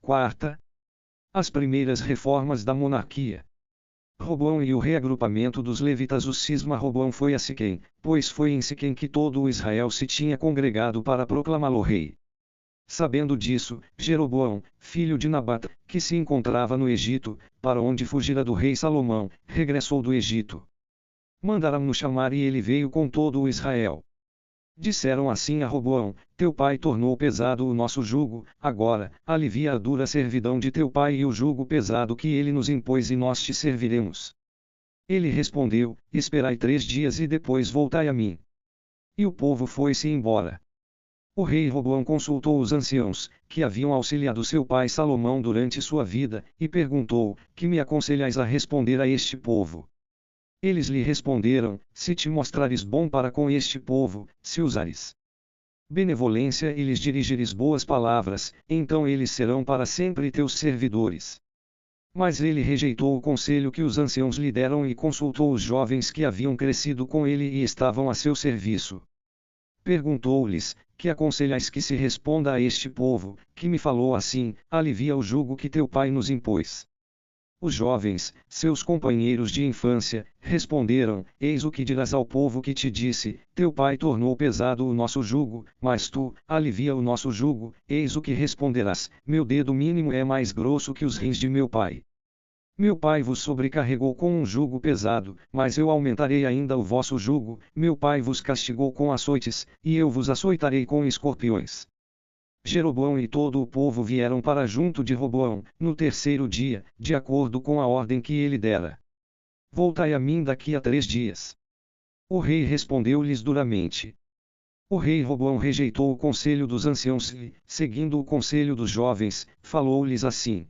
Quarta, as primeiras reformas da monarquia. Roboão e o reagrupamento dos levitas. O cisma Roboão foi a Siquém, pois foi em Siquém que todo o Israel se tinha congregado para proclamá-lo rei. Sabendo disso, Jeroboão, filho de Nabate, que se encontrava no Egito, para onde fugira do rei Salomão, regressou do Egito. Mandaram-no chamar e ele veio com todo o Israel. Disseram assim a Roboão: teu pai tornou pesado o nosso jugo, agora, alivia a dura servidão de teu pai e o jugo pesado que ele nos impôs e nós te serviremos. Ele respondeu: esperai 3 dias e depois voltai a mim. E o povo foi-se embora. O rei Roboão consultou os anciãos, que haviam auxiliado seu pai Salomão durante sua vida, e perguntou: que me aconselhais a responder a este povo? Eles lhe responderam: se te mostrares bom para com este povo, se usares benevolência e lhes dirigires boas palavras, então eles serão para sempre teus servidores. Mas ele rejeitou o conselho que os anciãos lhe deram e consultou os jovens que haviam crescido com ele e estavam a seu serviço. Perguntou-lhes: que aconselhais que se responda a este povo, que me falou assim: alivia o jugo que teu pai nos impôs? Os jovens, seus companheiros de infância, responderam: eis o que dirás ao povo que te disse: teu pai tornou pesado o nosso jugo, mas tu, alivia o nosso jugo. Eis o que responderás: meu dedo mínimo é mais grosso que os rins de meu pai. Meu pai vos sobrecarregou com um jugo pesado, mas eu aumentarei ainda o vosso jugo. Meu pai vos castigou com açoites, e eu vos açoitarei com escorpiões. Jeroboão e todo o povo vieram para junto de Roboão, no 3º dia, de acordo com a ordem que ele dera. Voltai a mim daqui a 3 dias. O rei respondeu-lhes duramente. O rei Roboão rejeitou o conselho dos anciãos e, seguindo o conselho dos jovens, falou-lhes assim: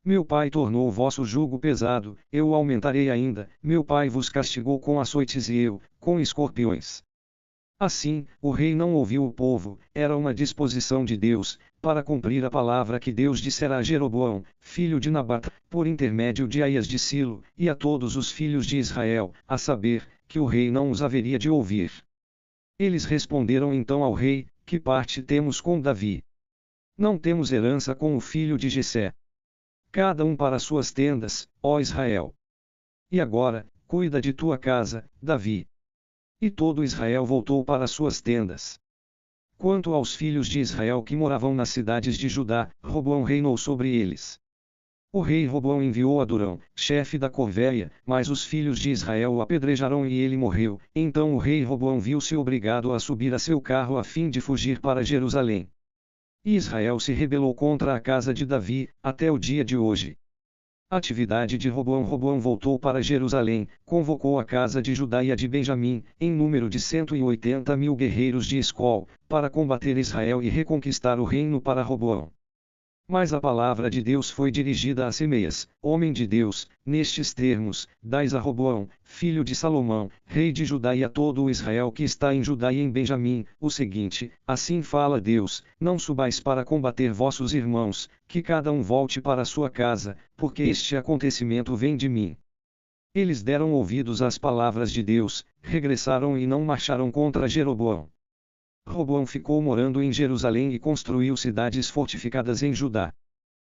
meu pai tornou o vosso jugo pesado, eu o aumentarei ainda. Meu pai vos castigou com açoites e eu, com escorpiões. Assim, o rei não ouviu o povo, era uma disposição de Deus, para cumprir a palavra que Deus dissera a Jeroboão, filho de Nabate, por intermédio de Aias de Silo, e a todos os filhos de Israel, a saber, que o rei não os haveria de ouvir. Eles responderam então ao rei: que parte temos com Davi? Não temos herança com o filho de Jessé. Cada um para suas tendas, ó Israel. E agora, cuida de tua casa, Davi. E todo Israel voltou para suas tendas. Quanto aos filhos de Israel que moravam nas cidades de Judá, Roboão reinou sobre eles. O rei Roboão enviou Adurão, chefe da corvéia, mas os filhos de Israel o apedrejaram e ele morreu. Então o rei Roboão viu-se obrigado a subir a seu carro a fim de fugir para Jerusalém. E Israel se rebelou contra a casa de Davi, até o dia de hoje. Atividade de Roboão. Roboão voltou para Jerusalém, convocou a casa de Judá e a de Benjamim, em número de 180.000 guerreiros de Escol, para combater Israel e reconquistar o reino para Roboão. Mas a palavra de Deus foi dirigida a Semeias, homem de Deus, nestes termos: dais a Roboão, filho de Salomão, rei de Judá e a todo o Israel que está em Judá e em Benjamim, o seguinte: assim fala Deus, não subais para combater vossos irmãos, que cada um volte para sua casa, porque este acontecimento vem de mim. Eles deram ouvidos às palavras de Deus, regressaram e não marcharam contra Jeroboão. Roboão ficou morando em Jerusalém e construiu cidades fortificadas em Judá.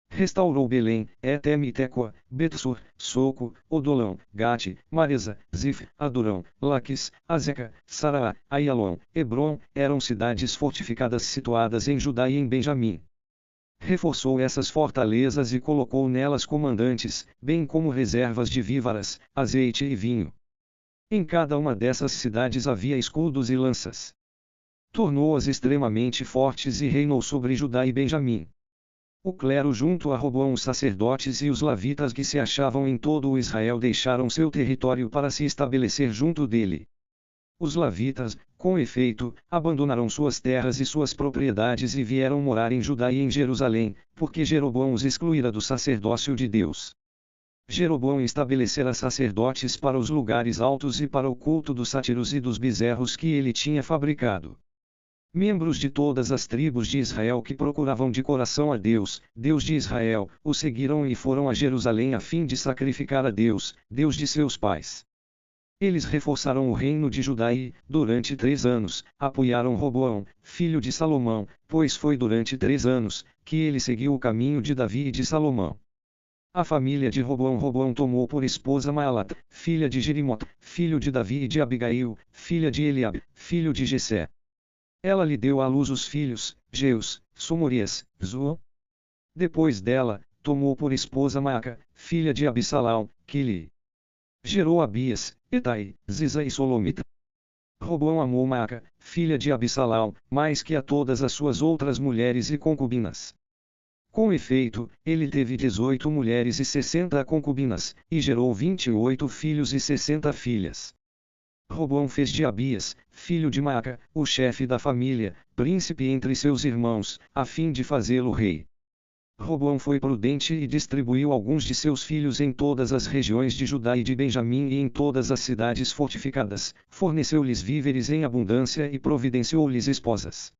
Restaurou Belém, Etem e Tecoa, Betsur, Soco, Odolão, Gate, Maresa, Zif, Adurão, Laquis, Azeca, Saraá, Aialon, Hebron, eram cidades fortificadas situadas em Judá e em Benjamim. Reforçou essas fortalezas e colocou nelas comandantes, bem como reservas de vívaras, azeite e vinho. Em cada uma dessas cidades havia escudos e lanças. Tornou-as extremamente fortes e reinou sobre Judá e Benjamim. O clero junto a Roboão, os sacerdotes e os levitas que se achavam em todo o Israel deixaram seu território para se estabelecer junto dele. Os levitas, com efeito, abandonaram suas terras e suas propriedades e vieram morar em Judá e em Jerusalém, porque Jeroboão os excluíra do sacerdócio de Deus. Jeroboão estabelecera sacerdotes para os lugares altos e para o culto dos sátiros e dos bezerros que ele tinha fabricado. Membros de todas as tribos de Israel que procuravam de coração a Deus, Deus de Israel, o seguiram e foram a Jerusalém a fim de sacrificar a Deus, Deus de seus pais. Eles reforçaram o reino de Judá e, durante 3 anos, apoiaram Roboão, filho de Salomão, pois foi durante 3 anos, que ele seguiu o caminho de Davi e de Salomão. A família de Roboão tomou por esposa Maalat, filha de Jerimot, filho de Davi e de Abigail, filha de Eliabe, filho de Jessé. Ela lhe deu à luz os filhos, Jeus, Somorias, Zoa. Depois dela, tomou por esposa Maaca, filha de Abissalão, que lhe gerou Abias, Etai, Ziza e Solomita. Roboão amou Maaca, filha de Abissalão, mais que a todas as suas outras mulheres e concubinas. Com efeito, ele teve 18 mulheres e 60 concubinas, e gerou 28 filhos e 60 filhas. Roboão fez de Abias, filho de Maaca, o chefe da família, príncipe entre seus irmãos, a fim de fazê-lo rei. Roboão foi prudente e distribuiu alguns de seus filhos em todas as regiões de Judá e de Benjamim e em todas as cidades fortificadas, forneceu-lhes víveres em abundância e providenciou-lhes esposas.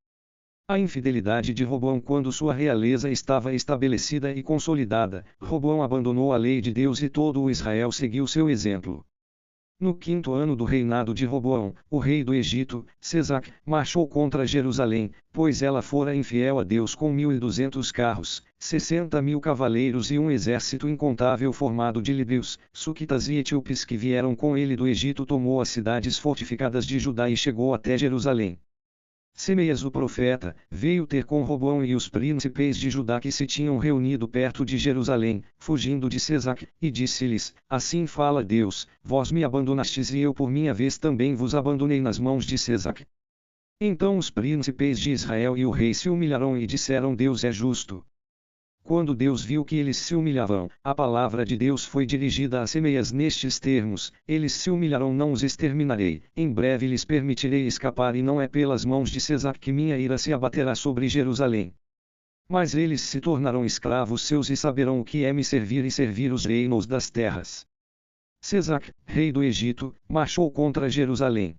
A infidelidade de Roboão quando sua realeza estava estabelecida e consolidada, Roboão abandonou a lei de Deus e todo o Israel seguiu seu exemplo. No 5º ano do reinado de Roboão, o rei do Egito, Sesac, marchou contra Jerusalém, pois ela fora infiel a Deus com 1.200 carros, 60.000 cavaleiros e um exército incontável formado de libius, suquitas e etíopes que vieram com ele do Egito. Tomou as cidades fortificadas de Judá e chegou até Jerusalém. Semeias o profeta, veio ter com Roboão e os príncipes de Judá que se tinham reunido perto de Jerusalém, fugindo de Sesac, e disse-lhes, assim fala Deus, vós me abandonastes e eu por minha vez também vos abandonei nas mãos de Sesac. Então os príncipes de Israel e o rei se humilharam e disseram Deus é justo. Quando Deus viu que eles se humilhavam, a palavra de Deus foi dirigida a Semeias nestes termos, eles se humilharão não os exterminarei, em breve lhes permitirei escapar e não é pelas mãos de Sesac que minha ira se abaterá sobre Jerusalém. Mas eles se tornarão escravos seus e saberão o que é me servir e servir os reinos das terras. Sesac, rei do Egito, marchou contra Jerusalém.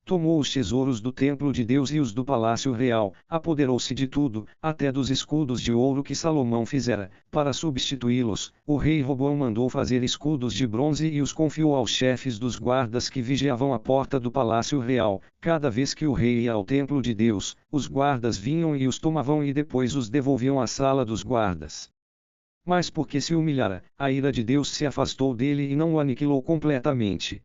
Tomou os tesouros do templo de Deus e os do palácio real, apoderou-se de tudo, até dos escudos de ouro que Salomão fizera. Para substituí-los, o rei Roboão mandou fazer escudos de bronze e os confiou aos chefes dos guardas que vigiavam a porta do palácio real. Cada vez que o rei ia ao templo de Deus, os guardas vinham e os tomavam e depois os devolviam à sala dos guardas. Mas porque se humilhara, a ira de Deus se afastou dele e não o aniquilou completamente.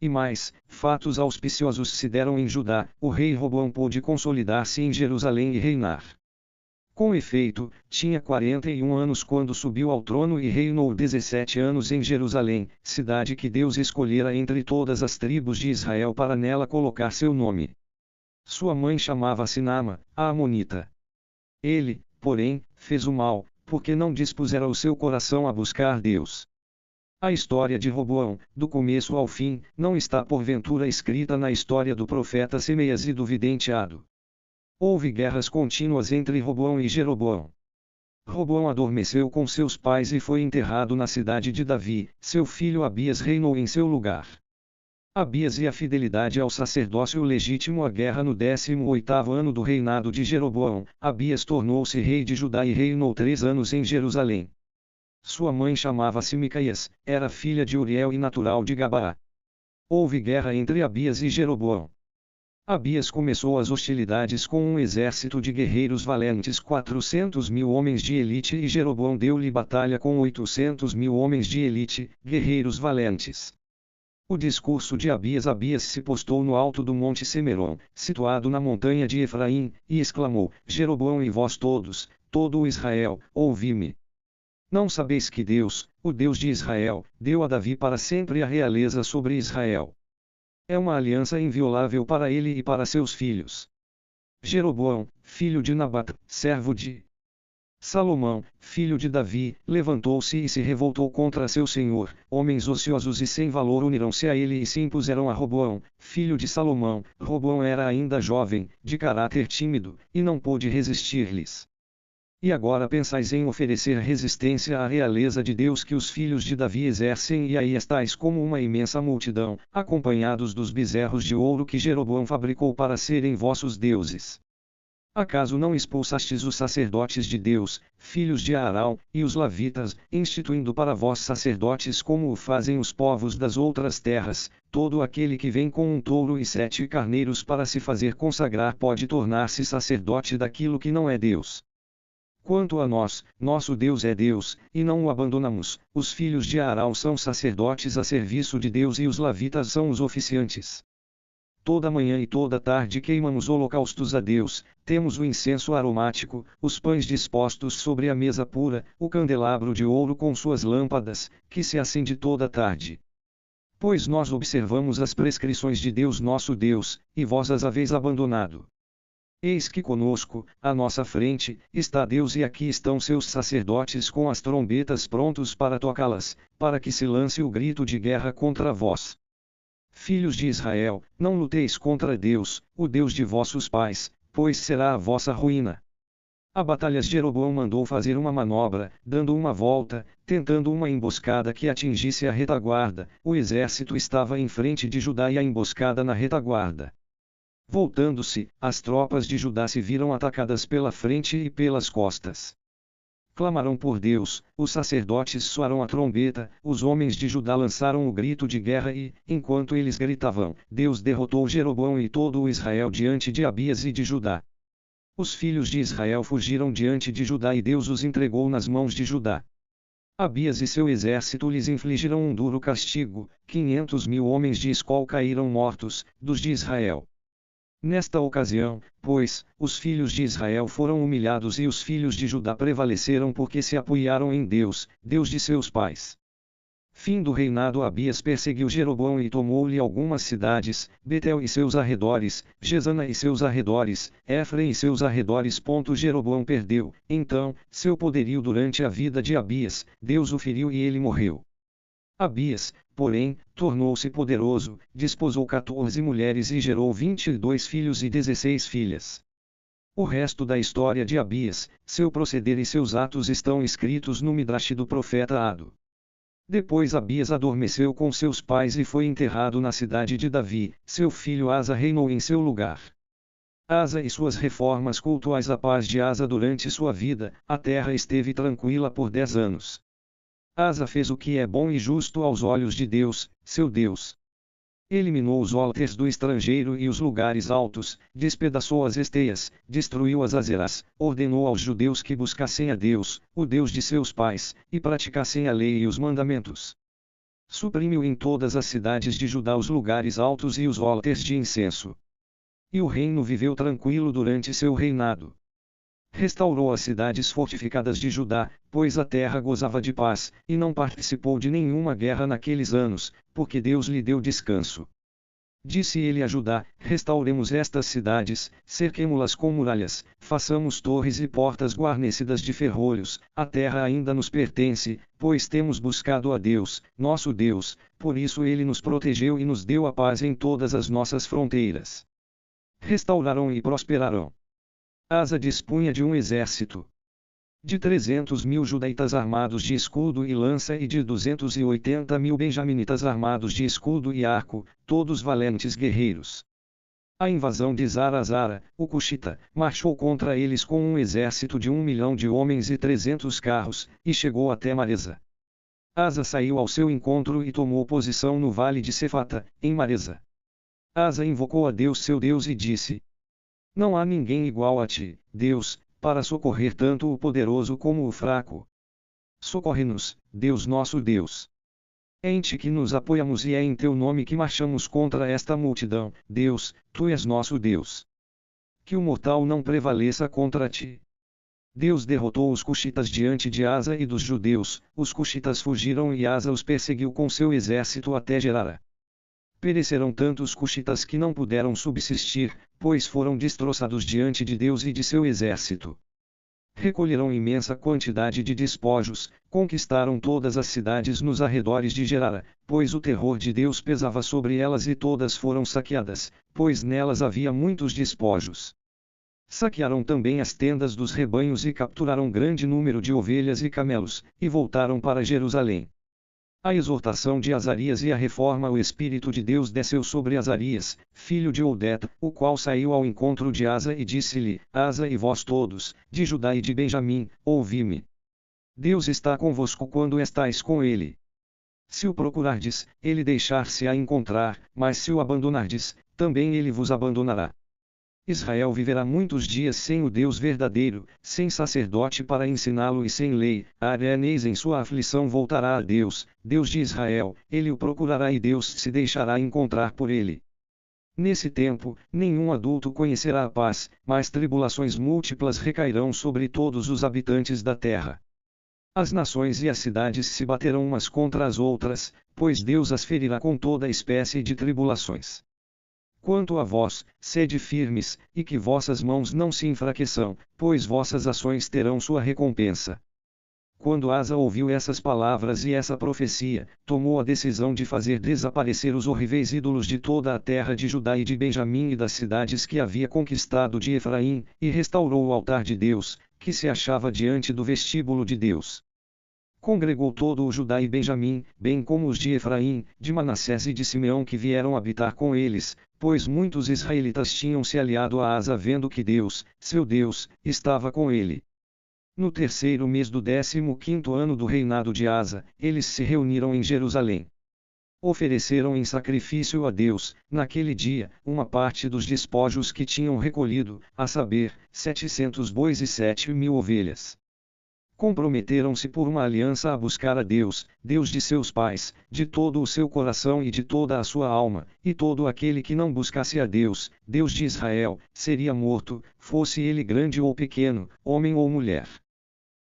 E mais, fatos auspiciosos se deram em Judá, o rei Roboão pôde consolidar-se em Jerusalém e reinar. Com efeito, tinha 41 anos quando subiu ao trono e reinou 17 anos em Jerusalém, cidade que Deus escolhera entre todas as tribos de Israel para nela colocar seu nome. Sua mãe chamava-se Naama, a Amonita. Ele, porém, fez o mal, porque não dispusera o seu coração a buscar Deus. A história de Roboão, do começo ao fim, não está porventura escrita na história do profeta Semeias e do vidente Ado. Houve guerras contínuas entre Roboão e Jeroboão. Roboão adormeceu com seus pais e foi enterrado na cidade de Davi, seu filho Abias reinou em seu lugar. Abias e a fidelidade ao sacerdócio legítimo. A guerra no 18º ano do reinado de Jeroboão, Abias tornou-se rei de Judá e reinou 3 anos em Jerusalém. Sua mãe chamava-se Micaias, era filha de Uriel e natural de Gabaá. Houve guerra entre Abias e Jeroboão. Abias começou as hostilidades com um exército de guerreiros valentes, 400.000 homens de elite, e Jeroboão deu-lhe batalha com 800.000 homens de elite, guerreiros valentes. O discurso de Abias. Abias se postou no alto do monte Semeron, situado na montanha de Efraim, e exclamou, Jeroboão e vós todos, todo o Israel, ouvi-me. Não sabeis que Deus, o Deus de Israel, deu a Davi para sempre a realeza sobre Israel. É uma aliança inviolável para ele e para seus filhos. Jeroboão, filho de Nabat, servo de Salomão, filho de Davi, levantou-se e se revoltou contra seu senhor. Homens ociosos e sem valor uniram-se a ele e se impuseram a Roboão, filho de Salomão. Roboão era ainda jovem, de caráter tímido, e não pôde resistir-lhes. E agora pensais em oferecer resistência à realeza de Deus que os filhos de Davi exercem, e aí estáis como uma imensa multidão, acompanhados dos bezerros de ouro que Jeroboão fabricou para serem vossos deuses. Acaso não expulsastes os sacerdotes de Deus, filhos de Arão, e os levitas, instituindo para vós sacerdotes como o fazem os povos das outras terras? Todo aquele que vem com um touro e 7 carneiros para se fazer consagrar pode tornar-se sacerdote daquilo que não é Deus. Quanto a nós, nosso Deus é Deus, e não o abandonamos. Os filhos de Arão são sacerdotes a serviço de Deus e os levitas são os oficiantes. Toda manhã e toda tarde queimamos holocaustos a Deus, temos o incenso aromático, os pães dispostos sobre a mesa pura, o candelabro de ouro com suas lâmpadas, que se acende toda tarde. Pois nós observamos as prescrições de Deus nosso Deus, e vós as haveis abandonado. Eis que conosco, à nossa frente, está Deus e aqui estão seus sacerdotes com as trombetas prontos para tocá-las, para que se lance o grito de guerra contra vós. Filhos de Israel, não luteis contra Deus, o Deus de vossos pais, pois será a vossa ruína. A batalhas Jeroboão mandou fazer uma manobra, dando uma volta, tentando uma emboscada que atingisse a retaguarda. O exército estava em frente de Judá e a emboscada na retaguarda. Voltando-se, as tropas de Judá se viram atacadas pela frente e pelas costas. Clamaram por Deus, os sacerdotes soaram a trombeta, os homens de Judá lançaram o grito de guerra e, enquanto eles gritavam, Deus derrotou Jeroboão e todo o Israel diante de Abias e de Judá. Os filhos de Israel fugiram diante de Judá e Deus os entregou nas mãos de Judá. Abias e seu exército lhes infligiram um duro castigo, 500.000 homens de Escol caíram mortos, dos de Israel. Nesta ocasião, pois, os filhos de Israel foram humilhados e os filhos de Judá prevaleceram porque se apoiaram em Deus, Deus de seus pais. Fim do reinado. Abias perseguiu Jeroboão e tomou-lhe algumas cidades, Betel e seus arredores, Gesana e seus arredores, Éfrem e seus arredores. Jeroboão perdeu, então, seu poderio durante a vida de Abias, Deus o feriu e ele morreu. Abias, porém, tornou-se poderoso, desposou 14 mulheres e gerou 22 filhos e 16 filhas. O resto da história de Abias, seu proceder e seus atos estão escritos no Midrash do profeta Ado. Depois Abias adormeceu com seus pais e foi enterrado na cidade de Davi, seu filho Asa reinou em seu lugar. Asa e suas reformas cultuais. A paz de Asa durante sua vida, a terra esteve tranquila por 10 anos. Asa fez o que é bom e justo aos olhos de Deus, seu Deus. Eliminou os altars do estrangeiro e os lugares altos, despedaçou as esteias, destruiu as azeras, ordenou aos judeus que buscassem a Deus, o Deus de seus pais, e praticassem a lei e os mandamentos. Suprimiu em todas as cidades de Judá os lugares altos e os altars de incenso. E o reino viveu tranquilo durante seu reinado. Restaurou as cidades fortificadas de Judá, pois a terra gozava de paz, e não participou de nenhuma guerra naqueles anos, porque Deus lhe deu descanso. Disse ele a Judá: restauremos estas cidades, cerquemo-las com muralhas, façamos torres e portas guarnecidas de ferrolhos, a terra ainda nos pertence, pois temos buscado a Deus, nosso Deus, por isso ele nos protegeu e nos deu a paz em todas as nossas fronteiras. Restaurarão e prosperarão. Asa dispunha de um exército de 300.000 judaítas armados de escudo e lança e de 280.000 benjaminitas armados de escudo e arco, todos valentes guerreiros. A invasão de Zara, o Cuxita, marchou contra eles com um exército de 1 milhão de homens e 300 carros, e chegou até Maresa. Asa saiu ao seu encontro e tomou posição no vale de Cefata, em Maresa. Asa invocou a Deus seu Deus e disse: não há ninguém igual a ti, Deus, para socorrer tanto o poderoso como o fraco. Socorre-nos, Deus nosso Deus. É em ti que nos apoiamos e é em teu nome que marchamos contra esta multidão, Deus, tu és nosso Deus. Que o mortal não prevaleça contra ti. Deus derrotou os cuxitas diante de Asa e dos judeus, os cuxitas fugiram e Asa os perseguiu com seu exército até Gerara. Pereceram tantos cuxitas que não puderam subsistir, pois foram destroçados diante de Deus e de seu exército. Recolheram imensa quantidade de despojos, conquistaram todas as cidades nos arredores de Gerara, pois o terror de Deus pesava sobre elas e todas foram saqueadas, pois nelas havia muitos despojos. Saquearam também as tendas dos rebanhos e capturaram grande número de ovelhas e camelos, e voltaram para Jerusalém. A exortação de Azarias e a reforma. O Espírito de Deus desceu sobre Azarias, filho de Oded, o qual saiu ao encontro de Asa e disse-lhe: Asa e vós todos, de Judá e de Benjamim, ouvi-me. Deus está convosco quando estáis com ele. Se o procurardes, ele deixar-se-á encontrar, mas se o abandonardes, também ele vos abandonará. Israel viverá muitos dias sem o Deus verdadeiro, sem sacerdote para ensiná-lo e sem lei. Areneis em sua aflição voltará a Deus, Deus de Israel, ele o procurará e Deus se deixará encontrar por ele. Nesse tempo, nenhum adulto conhecerá a paz, mas tribulações múltiplas recairão sobre todos os habitantes da terra. As nações e as cidades se baterão umas contra as outras, pois Deus as ferirá com toda espécie de tribulações. Quanto a vós, sede firmes, e que vossas mãos não se enfraqueçam, pois vossas ações terão sua recompensa. Quando Asa ouviu essas palavras e essa profecia, tomou a decisão de fazer desaparecer os horríveis ídolos de toda a terra de Judá e de Benjamim e das cidades que havia conquistado de Efraim, e restaurou o altar de Deus, que se achava diante do vestíbulo de Deus. Congregou todo o Judá e Benjamim, bem como os de Efraim, de Manassés e de Simeão que vieram habitar com eles, pois muitos israelitas tinham se aliado a Asa vendo que Deus, seu Deus, estava com ele. No terceiro mês do 15º ano do reinado de Asa, eles se reuniram em Jerusalém. Ofereceram em sacrifício a Deus, naquele dia, uma parte dos despojos que tinham recolhido, a saber, 700 bois e 7.000 ovelhas. Comprometeram-se por uma aliança a buscar a Deus, Deus de seus pais, de todo o seu coração e de toda a sua alma, e todo aquele que não buscasse a Deus, Deus de Israel, seria morto, fosse ele grande ou pequeno, homem ou mulher.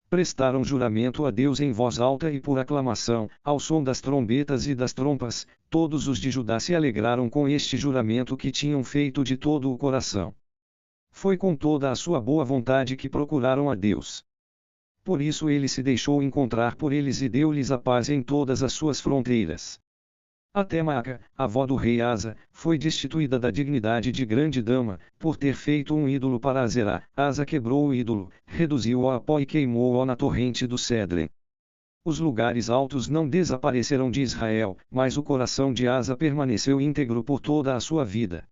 Prestaram juramento a Deus em voz alta e por aclamação, ao som das trombetas e das trompas. Todos os de Judá se alegraram com este juramento que tinham feito de todo o coração. Foi com toda a sua boa vontade que procuraram a Deus. Por isso ele se deixou encontrar por eles e deu-lhes a paz em todas as suas fronteiras. Até Maaca, avó do rei Asa, foi destituída da dignidade de grande dama, por ter feito um ídolo para Azerá. Asa quebrou o ídolo, reduziu-o a pó e queimou-o na torrente do Cedren. Os lugares altos não desapareceram de Israel, mas o coração de Asa permaneceu íntegro por toda a sua vida.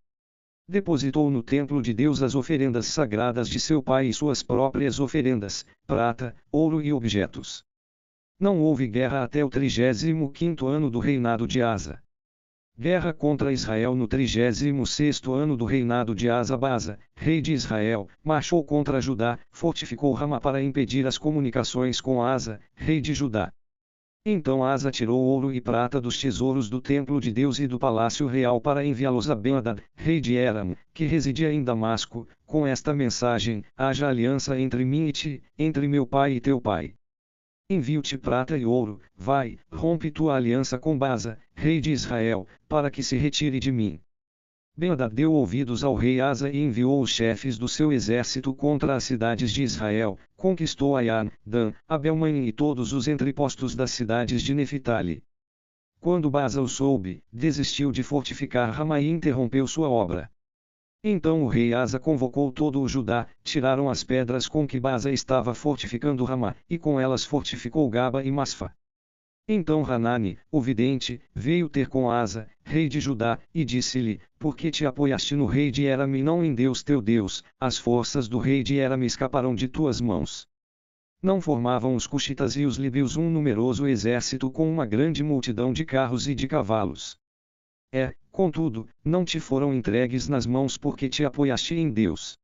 Depositou no templo de Deus as oferendas sagradas de seu pai e suas próprias oferendas, prata, ouro e objetos. Não houve guerra até o 35º ano do reinado de Asa. Guerra contra Israel no 36º ano do reinado de Asa. Baasa, rei de Israel, marchou contra Judá, fortificou Ramá para impedir as comunicações com Asa, rei de Judá. Então Asa tirou ouro e prata dos tesouros do templo de Deus e do palácio real para enviá-los a Ben-Hadad, rei de Éram, que residia em Damasco, com esta mensagem: haja aliança entre mim e ti, entre meu pai e teu pai. Envio-te prata e ouro, vai, rompe tua aliança com Baasa, rei de Israel, para que se retire de mim. Ben-Hadad deu ouvidos ao rei Asa e enviou os chefes do seu exército contra as cidades de Israel, conquistou Aian, Dan, Abel-Maim e todos os entrepostos das cidades de Neftali. Quando Baasa o soube, desistiu de fortificar Ramá e interrompeu sua obra. Então o rei Asa convocou todo o Judá, tiraram as pedras com que Baasa estava fortificando Ramá, e com elas fortificou Gaba e Masfa. Então Hanani, o vidente, veio ter com Asa, rei de Judá, e disse-lhe: por que te apoiaste no rei de Éram e não em Deus teu Deus? As forças do rei de Éram escaparam de tuas mãos. Não formavam os cuxitas e os líbios um numeroso exército com uma grande multidão de carros e de cavalos. Contudo, não te foram entregues nas mãos porque te apoiaste em Deus.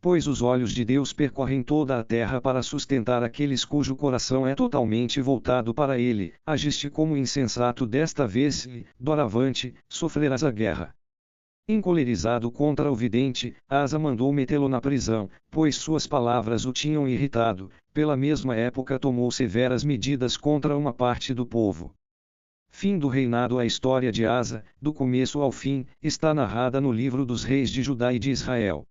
Pois os olhos de Deus percorrem toda a terra para sustentar aqueles cujo coração é totalmente voltado para ele. Agiste como insensato desta vez e, doravante, sofrerás a guerra. Encolerizado contra o vidente, Asa mandou metê-lo na prisão, pois suas palavras o tinham irritado. Pela mesma época tomou severas medidas contra uma parte do povo. Fim do reinado. A história de Asa, do começo ao fim, está narrada no livro dos reis de Judá e de Israel.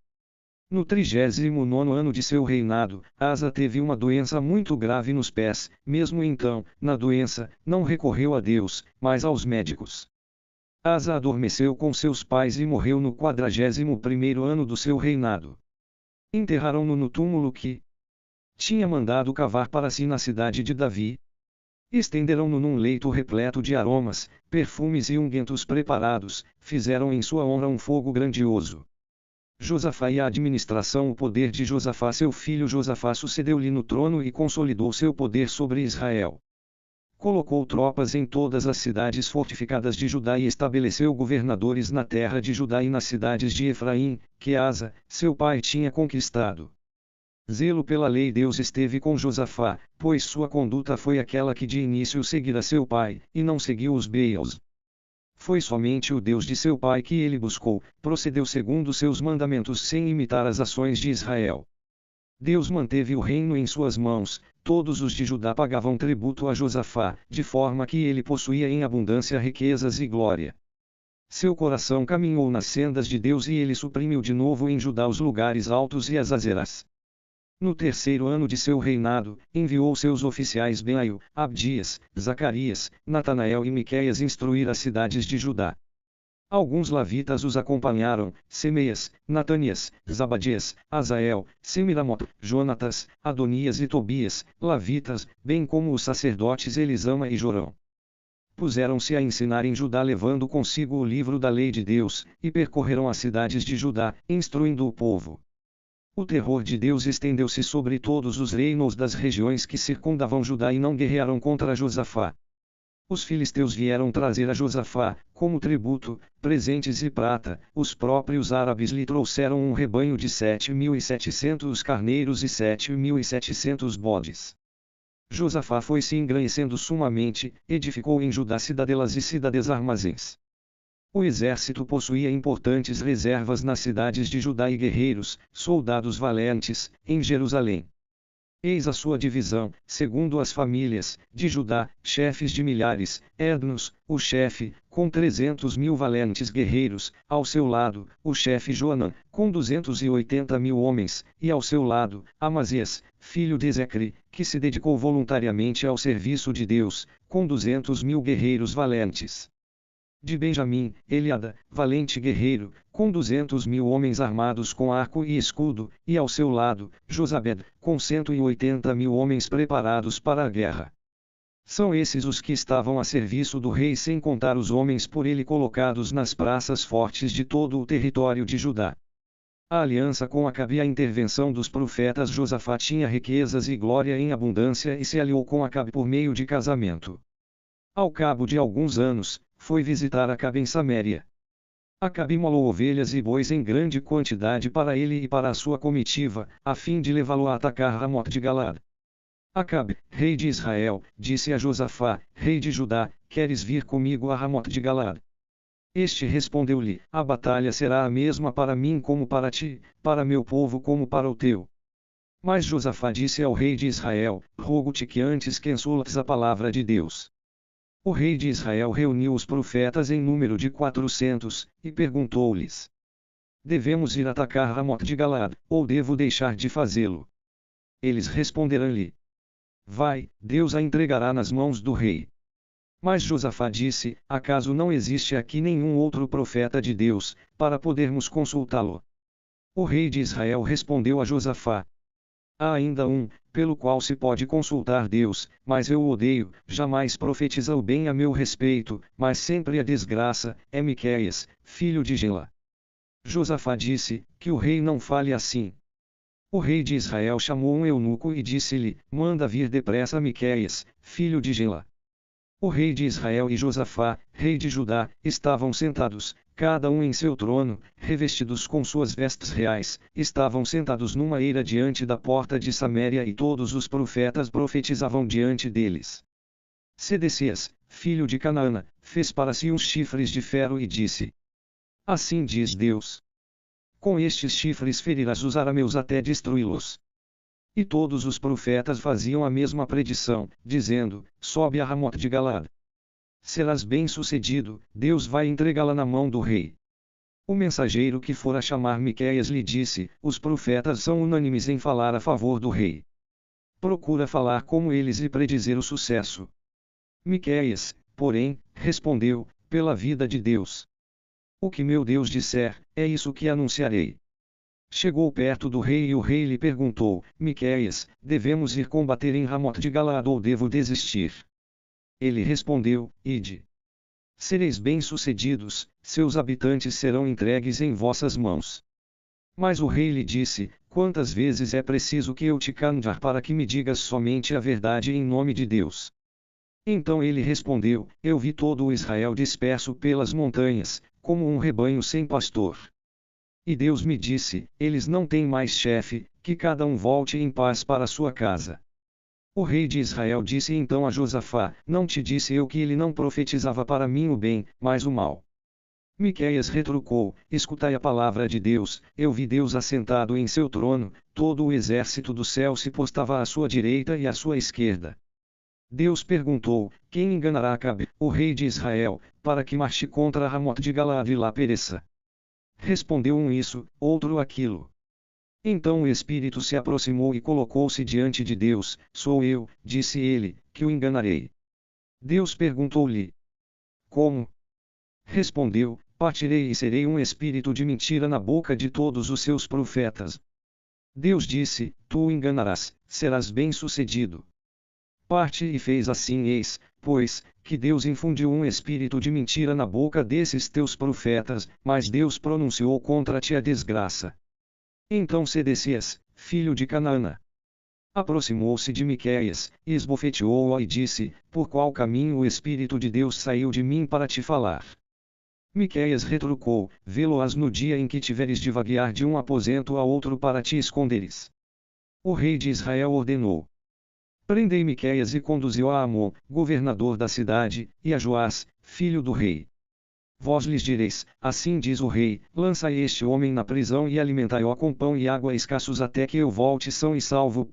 No 39º ano de seu reinado, Asa teve uma doença muito grave nos pés. Mesmo então, na doença, não recorreu a Deus, mas aos médicos. Asa adormeceu com seus pais e morreu no 41º ano do seu reinado. Enterraram-no no túmulo que tinha mandado cavar para si na cidade de Davi. Estenderam-no num leito repleto de aromas, perfumes e ungüentos preparados, fizeram em sua honra um fogo grandioso. Josafá e a administração. O poder de Josafá. Seu filho Josafá sucedeu-lhe no trono e consolidou seu poder sobre Israel. Colocou tropas em todas as cidades fortificadas de Judá e estabeleceu governadores na terra de Judá e nas cidades de Efraim, que Asa, seu pai, tinha conquistado. Zelo pela lei. Deus esteve com Josafá, pois sua conduta foi aquela que de início seguira seu pai, e não seguiu os Baals. Foi somente o Deus de seu pai que ele buscou, procedeu segundo seus mandamentos sem imitar as ações de Israel. Deus manteve o reino em suas mãos, todos os de Judá pagavam tributo a Josafá, de forma que ele possuía em abundância riquezas e glória. Seu coração caminhou nas sendas de Deus e ele suprimiu de novo em Judá os lugares altos e as azeras. No terceiro ano de seu reinado, enviou seus oficiais Benaio, Abdias, Zacarias, Natanael e Miqueias instruir as cidades de Judá. Alguns levitas os acompanharam: Semeias, Natanias, Zabadias, Azael, Semiramot, Jonatas, Adonias e Tobias, levitas, bem como os sacerdotes Elisama e Jorão. Puseram-se a ensinar em Judá levando consigo o livro da lei de Deus, e percorreram as cidades de Judá, instruindo o povo. O terror de Deus estendeu-se sobre todos os reinos das regiões que circundavam Judá e não guerrearam contra Josafá. Os filisteus vieram trazer a Josafá, como tributo, presentes e prata. Os próprios árabes lhe trouxeram um rebanho de 7.700 carneiros e 7.700 bodes. Josafá foi se engrandecendo sumamente, edificou em Judá cidadelas e cidades armazéns. O exército possuía importantes reservas nas cidades de Judá e guerreiros, soldados valentes, em Jerusalém. Eis a sua divisão, segundo as famílias, de Judá: chefes de milhares, Ednos, o chefe, com 300.000 valentes guerreiros, ao seu lado, o chefe Joanã, com 280.000 homens, e ao seu lado, Amazias, filho de Zecri, que se dedicou voluntariamente ao serviço de Deus, com 200.000 guerreiros valentes. De Benjamim, Eliada, valente guerreiro, com 200.000 homens armados com arco e escudo, e ao seu lado, Josabed, com 180.000 homens preparados para a guerra. São esses os que estavam a serviço do rei, sem contar os homens por ele colocados nas praças fortes de todo o território de Judá. A aliança com Acabe e a intervenção dos profetas. Josafá tinha riquezas e glória em abundância e se aliou com Acabe por meio de casamento. Ao cabo de alguns anos, foi visitar Acabe em Saméria. Acabe imolou ovelhas e bois em grande quantidade para ele e para a sua comitiva, a fim de levá-lo a atacar Ramote de Galaad. Acabe, rei de Israel, disse a Josafá, rei de Judá: queres vir comigo a Ramote de Galaad? Este respondeu-lhe: a batalha será a mesma para mim como para ti, para meu povo como para o teu. Mas Josafá disse ao rei de Israel: rogo-te que antes consultes a palavra de Deus. O rei de Israel reuniu os profetas em número de 400, e perguntou-lhes: devemos ir atacar Ramote de Galaad, ou devo deixar de fazê-lo? Eles responderam-lhe: vai, Deus a entregará nas mãos do rei. Mas Josafá disse: acaso não existe aqui nenhum outro profeta de Deus, para podermos consultá-lo? O rei de Israel respondeu a Josafá: há ainda um, pelo qual se pode consultar Deus, mas eu o odeio, jamais profetiza o bem a meu respeito, mas sempre a desgraça, é Miqueias, filho de Gelá. Josafá disse: que o rei não fale assim. O rei de Israel chamou um eunuco e disse-lhe: manda vir depressa Miqueias, filho de Gelá. O rei de Israel e Josafá, rei de Judá, estavam sentados, cada um em seu trono, revestidos com suas vestes reais, estavam sentados numa eira diante da porta de Saméria e todos os profetas profetizavam diante deles. Sedecias, filho de Canaã, fez para si uns chifres de ferro e disse: assim diz Deus: com estes chifres ferirás os arameus até destruí-los. E todos os profetas faziam a mesma predição, dizendo: sobe a Ramote de Galaad. Serás bem-sucedido, Deus vai entregá-la na mão do rei. O mensageiro que fora chamar Miqueias lhe disse: os profetas são unânimes em falar a favor do rei. Procura falar como eles e predizer o sucesso. Miqueias, porém, respondeu: pela vida de Deus. O que meu Deus disser, é isso que anunciarei. Chegou perto do rei e o rei lhe perguntou: Miqueias, devemos ir combater em Ramote de Galaad ou devo desistir? Ele respondeu: Ide. Sereis bem-sucedidos, seus habitantes serão entregues em vossas mãos. Mas o rei lhe disse: Quantas vezes é preciso que eu te canjar para que me digas somente a verdade em nome de Deus? Então ele respondeu: Eu vi todo o Israel disperso pelas montanhas, como um rebanho sem pastor. E Deus me disse: Eles não têm mais chefe, que cada um volte em paz para sua casa. O rei de Israel disse então a Josafá: Não te disse eu que ele não profetizava para mim o bem, mas o mal? Miqueias retrucou: Escutai a palavra de Deus. Eu vi Deus assentado em seu trono, todo o exército do céu se postava à sua direita e à sua esquerda. Deus perguntou: Quem enganará Acabe, o rei de Israel, para que marche contra Ramote de Galaade e lá pereça? Respondeu um isso, outro aquilo. Então o Espírito se aproximou e colocou-se diante de Deus. Sou eu, disse ele, que o enganarei. Deus perguntou-lhe: Como? Respondeu: Partirei e serei um espírito de mentira na boca de todos os seus profetas. Deus disse: Tu o enganarás, serás bem-sucedido. Parte e fez assim, eis, pois, que Deus infundiu um espírito de mentira na boca desses teus profetas, mas Deus pronunciou contra ti a desgraça. Então Sedecias, filho de Canaã, aproximou-se de Miqueias, e esbofeteou-o e disse: Por qual caminho o Espírito de Deus saiu de mim para te falar? Miqueias retrucou: Vê-lo-ás no dia em que tiveres de vaguear de um aposento a outro para te esconderes. O rei de Israel ordenou: Prendei Miqueias e conduziu a Amon, governador da cidade, e a Joás, filho do rei. Vós lhes direis: Assim diz o rei, lançai este homem na prisão e alimentai-o com pão e água escassos até que eu volte são e salvo.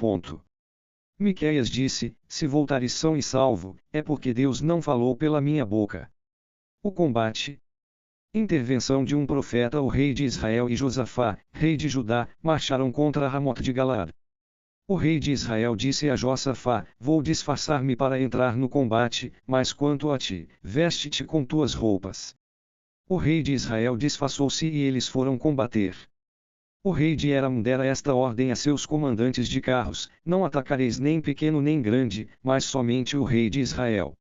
Miqueias disse: Se voltares são e salvo, é porque Deus não falou pela minha boca. O combate. Intervenção de um profeta. O rei de Israel e Josafá, rei de Judá, marcharam contra Ramote de Galaade. O rei de Israel disse a Josafá: Vou disfarçar-me para entrar no combate, mas quanto a ti, veste-te com tuas roupas. O rei de Israel disfarçou-se e eles foram combater. O rei de Aram dera esta ordem a seus comandantes de carros: Não atacareis nem pequeno nem grande, mas somente o rei de Israel.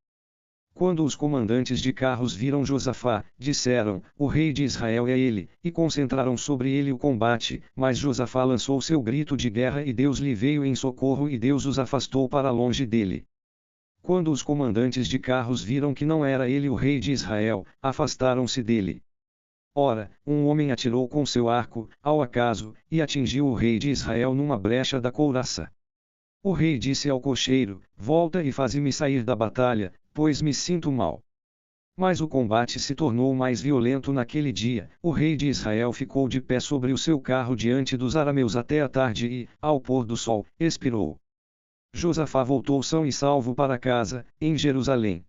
Quando os comandantes de carros viram Josafá, disseram: O rei de Israel é ele, e concentraram sobre ele o combate, mas Josafá lançou seu grito de guerra e Deus lhe veio em socorro e Deus os afastou para longe dele. Quando os comandantes de carros viram que não era ele o rei de Israel, afastaram-se dele. Ora, um homem atirou com seu arco, ao acaso, e atingiu o rei de Israel numa brecha da couraça. O rei disse ao cocheiro: Volta e faze-me sair da batalha, pois me sinto mal. Mas o combate se tornou mais violento naquele dia. O rei de Israel ficou de pé sobre o seu carro diante dos arameus até a tarde e, ao pôr do sol, expirou. Josafá voltou são e salvo para casa, em Jerusalém.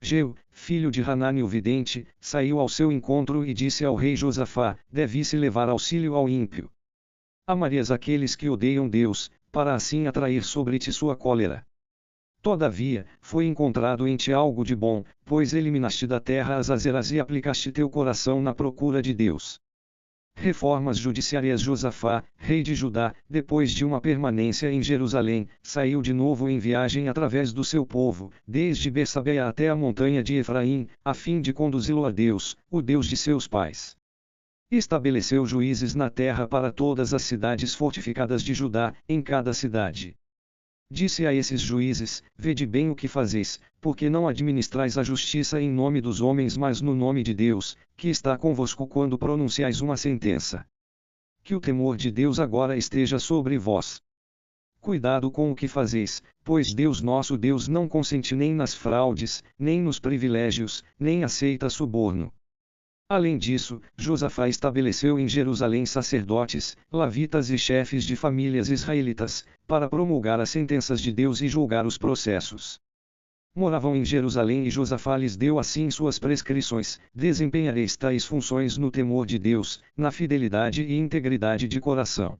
Jeu, filho de Hanani o vidente, saiu ao seu encontro e disse ao rei Josafá: Deve-se levar auxílio ao ímpio. Amarias aqueles que odeiam Deus, para assim atrair sobre ti sua cólera. Todavia, foi encontrado em ti algo de bom, pois eliminaste da terra as azeras e aplicaste teu coração na procura de Deus. Reformas judiciárias. Josafá, rei de Judá, depois de uma permanência em Jerusalém, saiu de novo em viagem através do seu povo, desde Bersabeia até a montanha de Efraim, a fim de conduzi-lo a Deus, o Deus de seus pais. Estabeleceu juízes na terra para todas as cidades fortificadas de Judá, em cada cidade. Disse a esses juízes: Vede bem o que fazeis, porque não administrais a justiça em nome dos homens mas no nome de Deus, que está convosco quando pronunciais uma sentença. Que o temor de Deus agora esteja sobre vós. Cuidado com o que fazeis, pois Deus nosso Deus não consente nem nas fraudes, nem nos privilégios, nem aceita suborno. Além disso, Josafá estabeleceu em Jerusalém sacerdotes, levitas e chefes de famílias israelitas, para promulgar as sentenças de Deus e julgar os processos. Moravam em Jerusalém e Josafá lhes deu assim suas prescrições: desempenhareis tais funções no temor de Deus, na fidelidade e integridade de coração.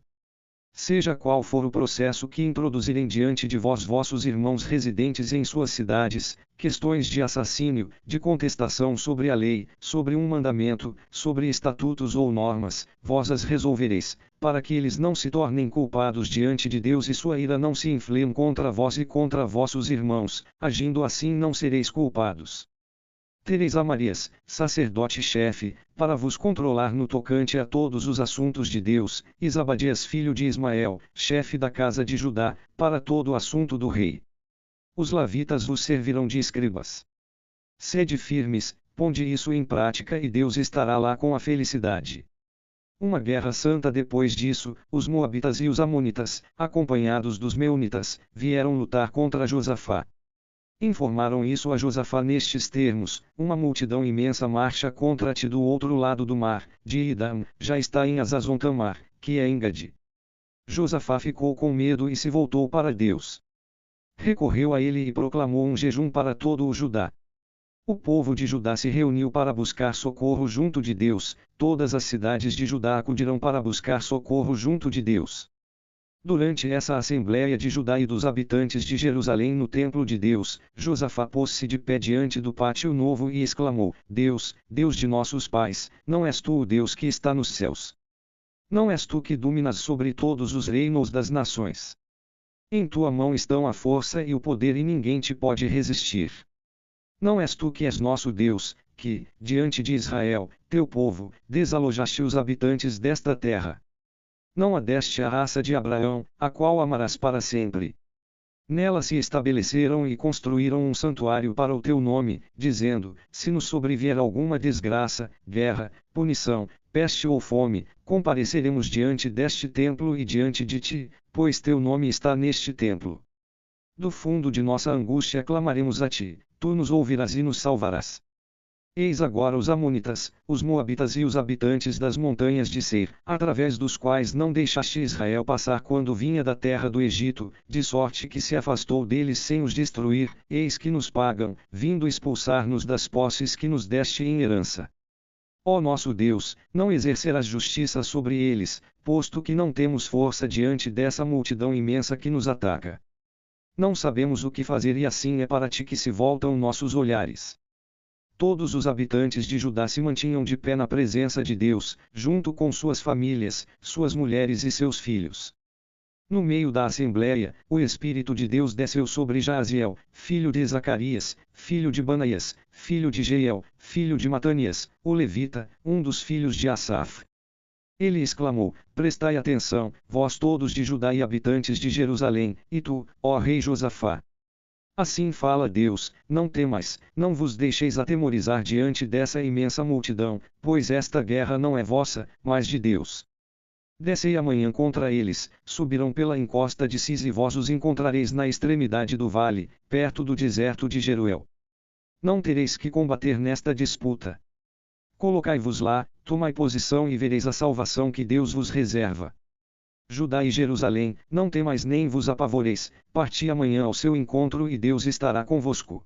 Seja qual for o processo que introduzirem diante de vós vossos irmãos residentes em suas cidades, questões de assassínio, de contestação sobre a lei, sobre um mandamento, sobre estatutos ou normas, vós as resolvereis, para que eles não se tornem culpados diante de Deus e sua ira não se inflame contra vós e contra vossos irmãos, agindo assim não sereis culpados. Tereis Amarias, sacerdote-chefe, para vos controlar no tocante a todos os assuntos de Deus, e Zabadias filho de Ismael, chefe da casa de Judá, para todo o assunto do rei. Os levitas vos servirão de escribas. Sede firmes, ponde isso em prática e Deus estará lá com a felicidade. Uma guerra santa depois disso, os Moabitas e os Amonitas, acompanhados dos Meunitas, vieram lutar contra Josafá. Informaram isso a Josafá nestes termos: uma multidão imensa marcha contra ti do outro lado do mar, de Idam, já está em Azazon-Tamar, que é em Gade. Josafá ficou com medo e se voltou para Deus. Recorreu a ele e proclamou um jejum para todo o Judá. O povo de Judá se reuniu para buscar socorro junto de Deus, todas as cidades de Judá acudirão para buscar socorro junto de Deus. Durante essa assembleia de Judá e dos habitantes de Jerusalém no templo de Deus, Josafá pôs-se de pé diante do pátio novo e exclamou: Deus, Deus de nossos pais, não és tu o Deus que está nos céus? Não és tu que dominas sobre todos os reinos das nações? Em tua mão estão a força e o poder e ninguém te pode resistir. Não és tu que és nosso Deus, que, diante de Israel, teu povo, desalojaste os habitantes desta terra. Não a deste à raça de Abraão, a qual amarás para sempre. Nela se estabeleceram e construíram um santuário para o teu nome, dizendo: se nos sobrevier alguma desgraça, guerra, punição, peste ou fome, compareceremos diante deste templo e diante de ti, pois teu nome está neste templo. Do fundo de nossa angústia clamaremos a ti, tu nos ouvirás e nos salvarás. Eis agora os Amonitas, os Moabitas e os habitantes das montanhas de Seir, através dos quais não deixaste Israel passar quando vinha da terra do Egito, de sorte que se afastou deles sem os destruir, eis que nos pagam, vindo expulsar-nos das posses que nos deste em herança. Ó nosso Deus, não exercerás justiça sobre eles, posto que não temos força diante dessa multidão imensa que nos ataca. Não sabemos o que fazer e assim é para ti que se voltam nossos olhares. Todos os habitantes de Judá se mantinham de pé na presença de Deus, junto com suas famílias, suas mulheres e seus filhos. No meio da assembleia, o Espírito de Deus desceu sobre Jaaziel, filho de Zacarias, filho de Banaias, filho de Jeiel, filho de Matanias, o levita, um dos filhos de Asaf. Ele exclamou: prestai atenção, vós todos de Judá e habitantes de Jerusalém, e tu, ó rei Josafá. Assim fala Deus: não temais, não vos deixeis atemorizar diante dessa imensa multidão, pois esta guerra não é vossa, mas de Deus. Descei amanhã contra eles, subirão pela encosta de Cis e vós os encontrareis na extremidade do vale, perto do deserto de Jeruel. Não tereis que combater nesta disputa. Colocai-vos lá, tomai posição e vereis a salvação que Deus vos reserva. Judá e Jerusalém, não temais nem vos apavoreis, parti amanhã ao seu encontro e Deus estará convosco.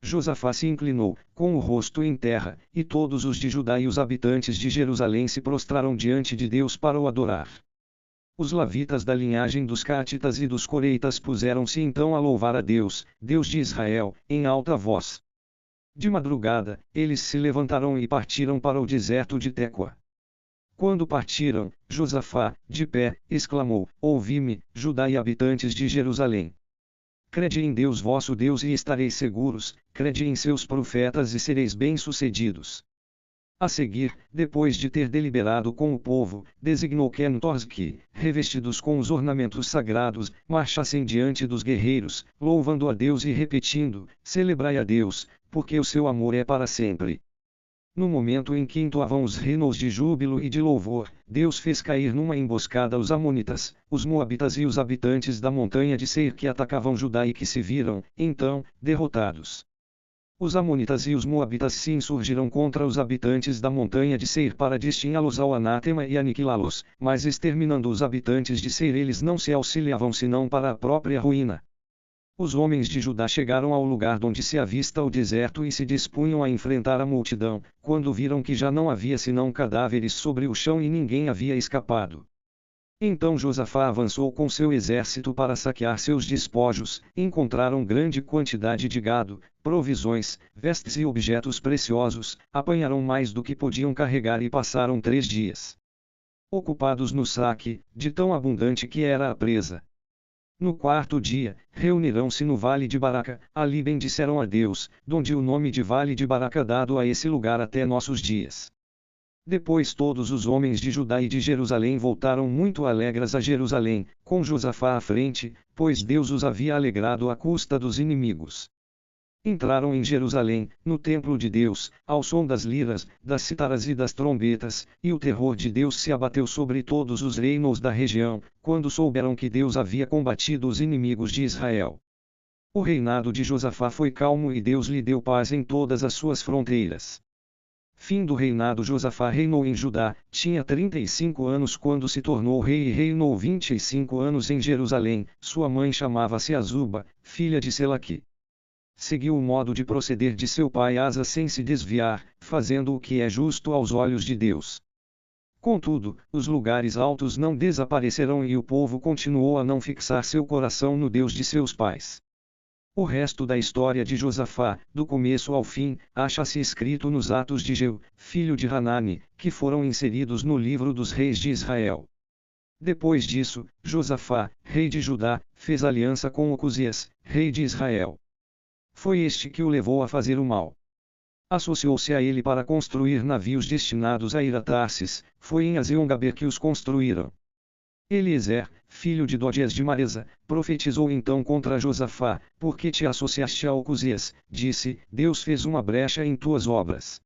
Josafá se inclinou, com o rosto em terra, e todos os de Judá e os habitantes de Jerusalém se prostraram diante de Deus para o adorar. Os levitas da linhagem dos Catitas e dos Coreitas puseram-se então a louvar a Deus, Deus de Israel, em alta voz. De madrugada, eles se levantaram e partiram para o deserto de Tecoa. Quando partiram, Josafá, de pé, exclamou: ouvi-me, Judá e habitantes de Jerusalém. Crede em Deus vosso Deus e estareis seguros, crede em seus profetas e sereis bem-sucedidos. A seguir, depois de ter deliberado com o povo, designou Quentores que, revestidos com os ornamentos sagrados, marchassem diante dos guerreiros, louvando a Deus e repetindo: celebrai a Deus, porque o seu amor é para sempre. No momento em que entoavam os hinos de júbilo e de louvor, Deus fez cair numa emboscada os Amonitas, os Moabitas e os habitantes da montanha de Seir que atacavam Judá e que se viram, então, derrotados. Os Amonitas e os Moabitas se insurgiram contra os habitantes da montanha de Seir para destinhá-los ao anátema e aniquilá-los, mas exterminando os habitantes de Seir eles não se auxiliavam senão para a própria ruína. Os homens de Judá chegaram ao lugar onde se avista o deserto e se dispunham a enfrentar a multidão, quando viram que já não havia senão cadáveres sobre o chão e ninguém havia escapado. Então Josafá avançou com seu exército para saquear seus despojos, encontraram grande quantidade de gado, provisões, vestes e objetos preciosos, apanharam mais do que podiam carregar e passaram 3 dias ocupados no saque, de tão abundante que era a presa. No 4º dia, reunirão-se no vale de Baraca, ali bendisseram a Deus, donde o nome de vale de Baraca dado a esse lugar até nossos dias. Depois todos os homens de Judá e de Jerusalém voltaram muito alegres a Jerusalém, com Josafá à frente, pois Deus os havia alegrado à custa dos inimigos. Entraram em Jerusalém, no templo de Deus, ao som das liras, das citaras e das trombetas, e o terror de Deus se abateu sobre todos os reinos da região, quando souberam que Deus havia combatido os inimigos de Israel. O reinado de Josafá foi calmo e Deus lhe deu paz em todas as suas fronteiras. Fim do reinado. Josafá reinou em Judá, tinha 35 anos quando se tornou rei e reinou 25 anos em Jerusalém. Sua mãe chamava-se Azuba, filha de Selaque. Seguiu o modo de proceder de seu pai Asa sem se desviar, fazendo o que é justo aos olhos de Deus. Contudo, os lugares altos não desaparecerão e o povo continuou a não fixar seu coração no Deus de seus pais. O resto da história de Josafá, do começo ao fim, acha-se escrito nos Atos de Jeú, filho de Hanani, que foram inseridos no livro dos reis de Israel. Depois disso, Josafá, rei de Judá, fez aliança com Ocosias, rei de Israel. Foi este que o levou a fazer o mal. Associou-se a ele para construir navios destinados a ir a Tarsis, foi em Azeon-Gaber que os construíram. Eliezer, filho de Dodias de Maresa, profetizou então contra Josafá, porque te associaste a Ocosias, disse, Deus fez uma brecha em tuas obras.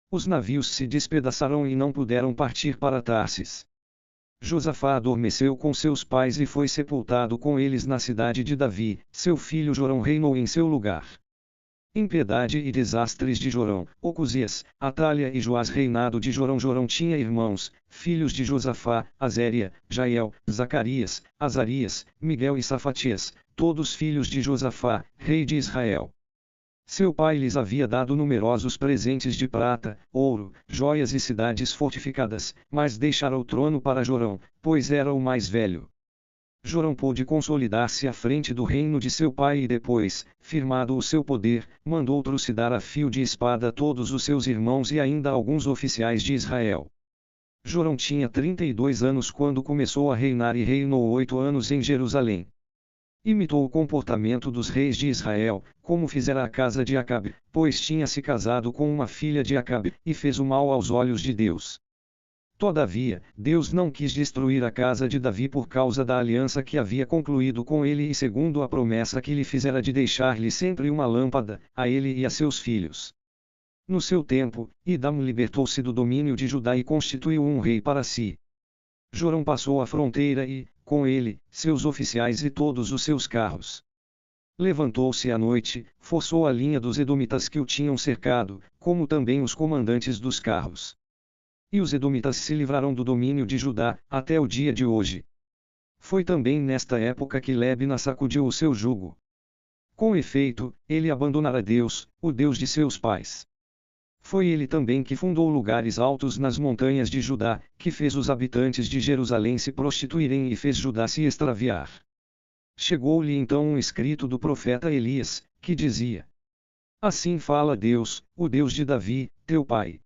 Os navios se despedaçaram e não puderam partir para Tarsis. Josafá adormeceu com seus pais e foi sepultado com eles na cidade de Davi, seu filho Jorão reinou em seu lugar. Impiedade e desastres de Jorão, Ocosias, Atalha e Joás. Reinado de Jorão. Jorão tinha irmãos, filhos de Josafá, Azéria, Jael, Zacarias, Azarias, Miguel e Safatias, todos filhos de Josafá, rei de Israel. Seu pai lhes havia dado numerosos presentes de prata, ouro, joias e cidades fortificadas, mas deixara o trono para Jorão, pois era o mais velho. Jorão pôde consolidar-se à frente do reino de seu pai e depois, firmado o seu poder, mandou trucidar a fio de espada todos os seus irmãos e ainda alguns oficiais de Israel. Jorão tinha 32 anos quando começou a reinar e reinou 8 anos em Jerusalém. Imitou o comportamento dos reis de Israel, como fizera a casa de Acabe, pois tinha se casado com uma filha de Acabe, e fez o mal aos olhos de Deus. Todavia, Deus não quis destruir a casa de Davi por causa da aliança que havia concluído com ele e segundo a promessa que lhe fizera de deixar-lhe sempre uma lâmpada, a ele e a seus filhos. No seu tempo, Idam libertou-se do domínio de Judá e constituiu um rei para si. Jorão passou a fronteira e, com ele, seus oficiais e todos os seus carros. Levantou-se à noite, forçou a linha dos edomitas que o tinham cercado, como também os comandantes dos carros. E os edomitas se livraram do domínio de Judá, até o dia de hoje. Foi também nesta época que Libna sacudiu o seu jugo. Com efeito, ele abandonara Deus, o Deus de seus pais. Foi ele também que fundou lugares altos nas montanhas de Judá, que fez os habitantes de Jerusalém se prostituírem e fez Judá se extraviar. Chegou-lhe então um escrito do profeta Elias, que dizia: Assim fala Deus, o Deus de Davi, teu pai.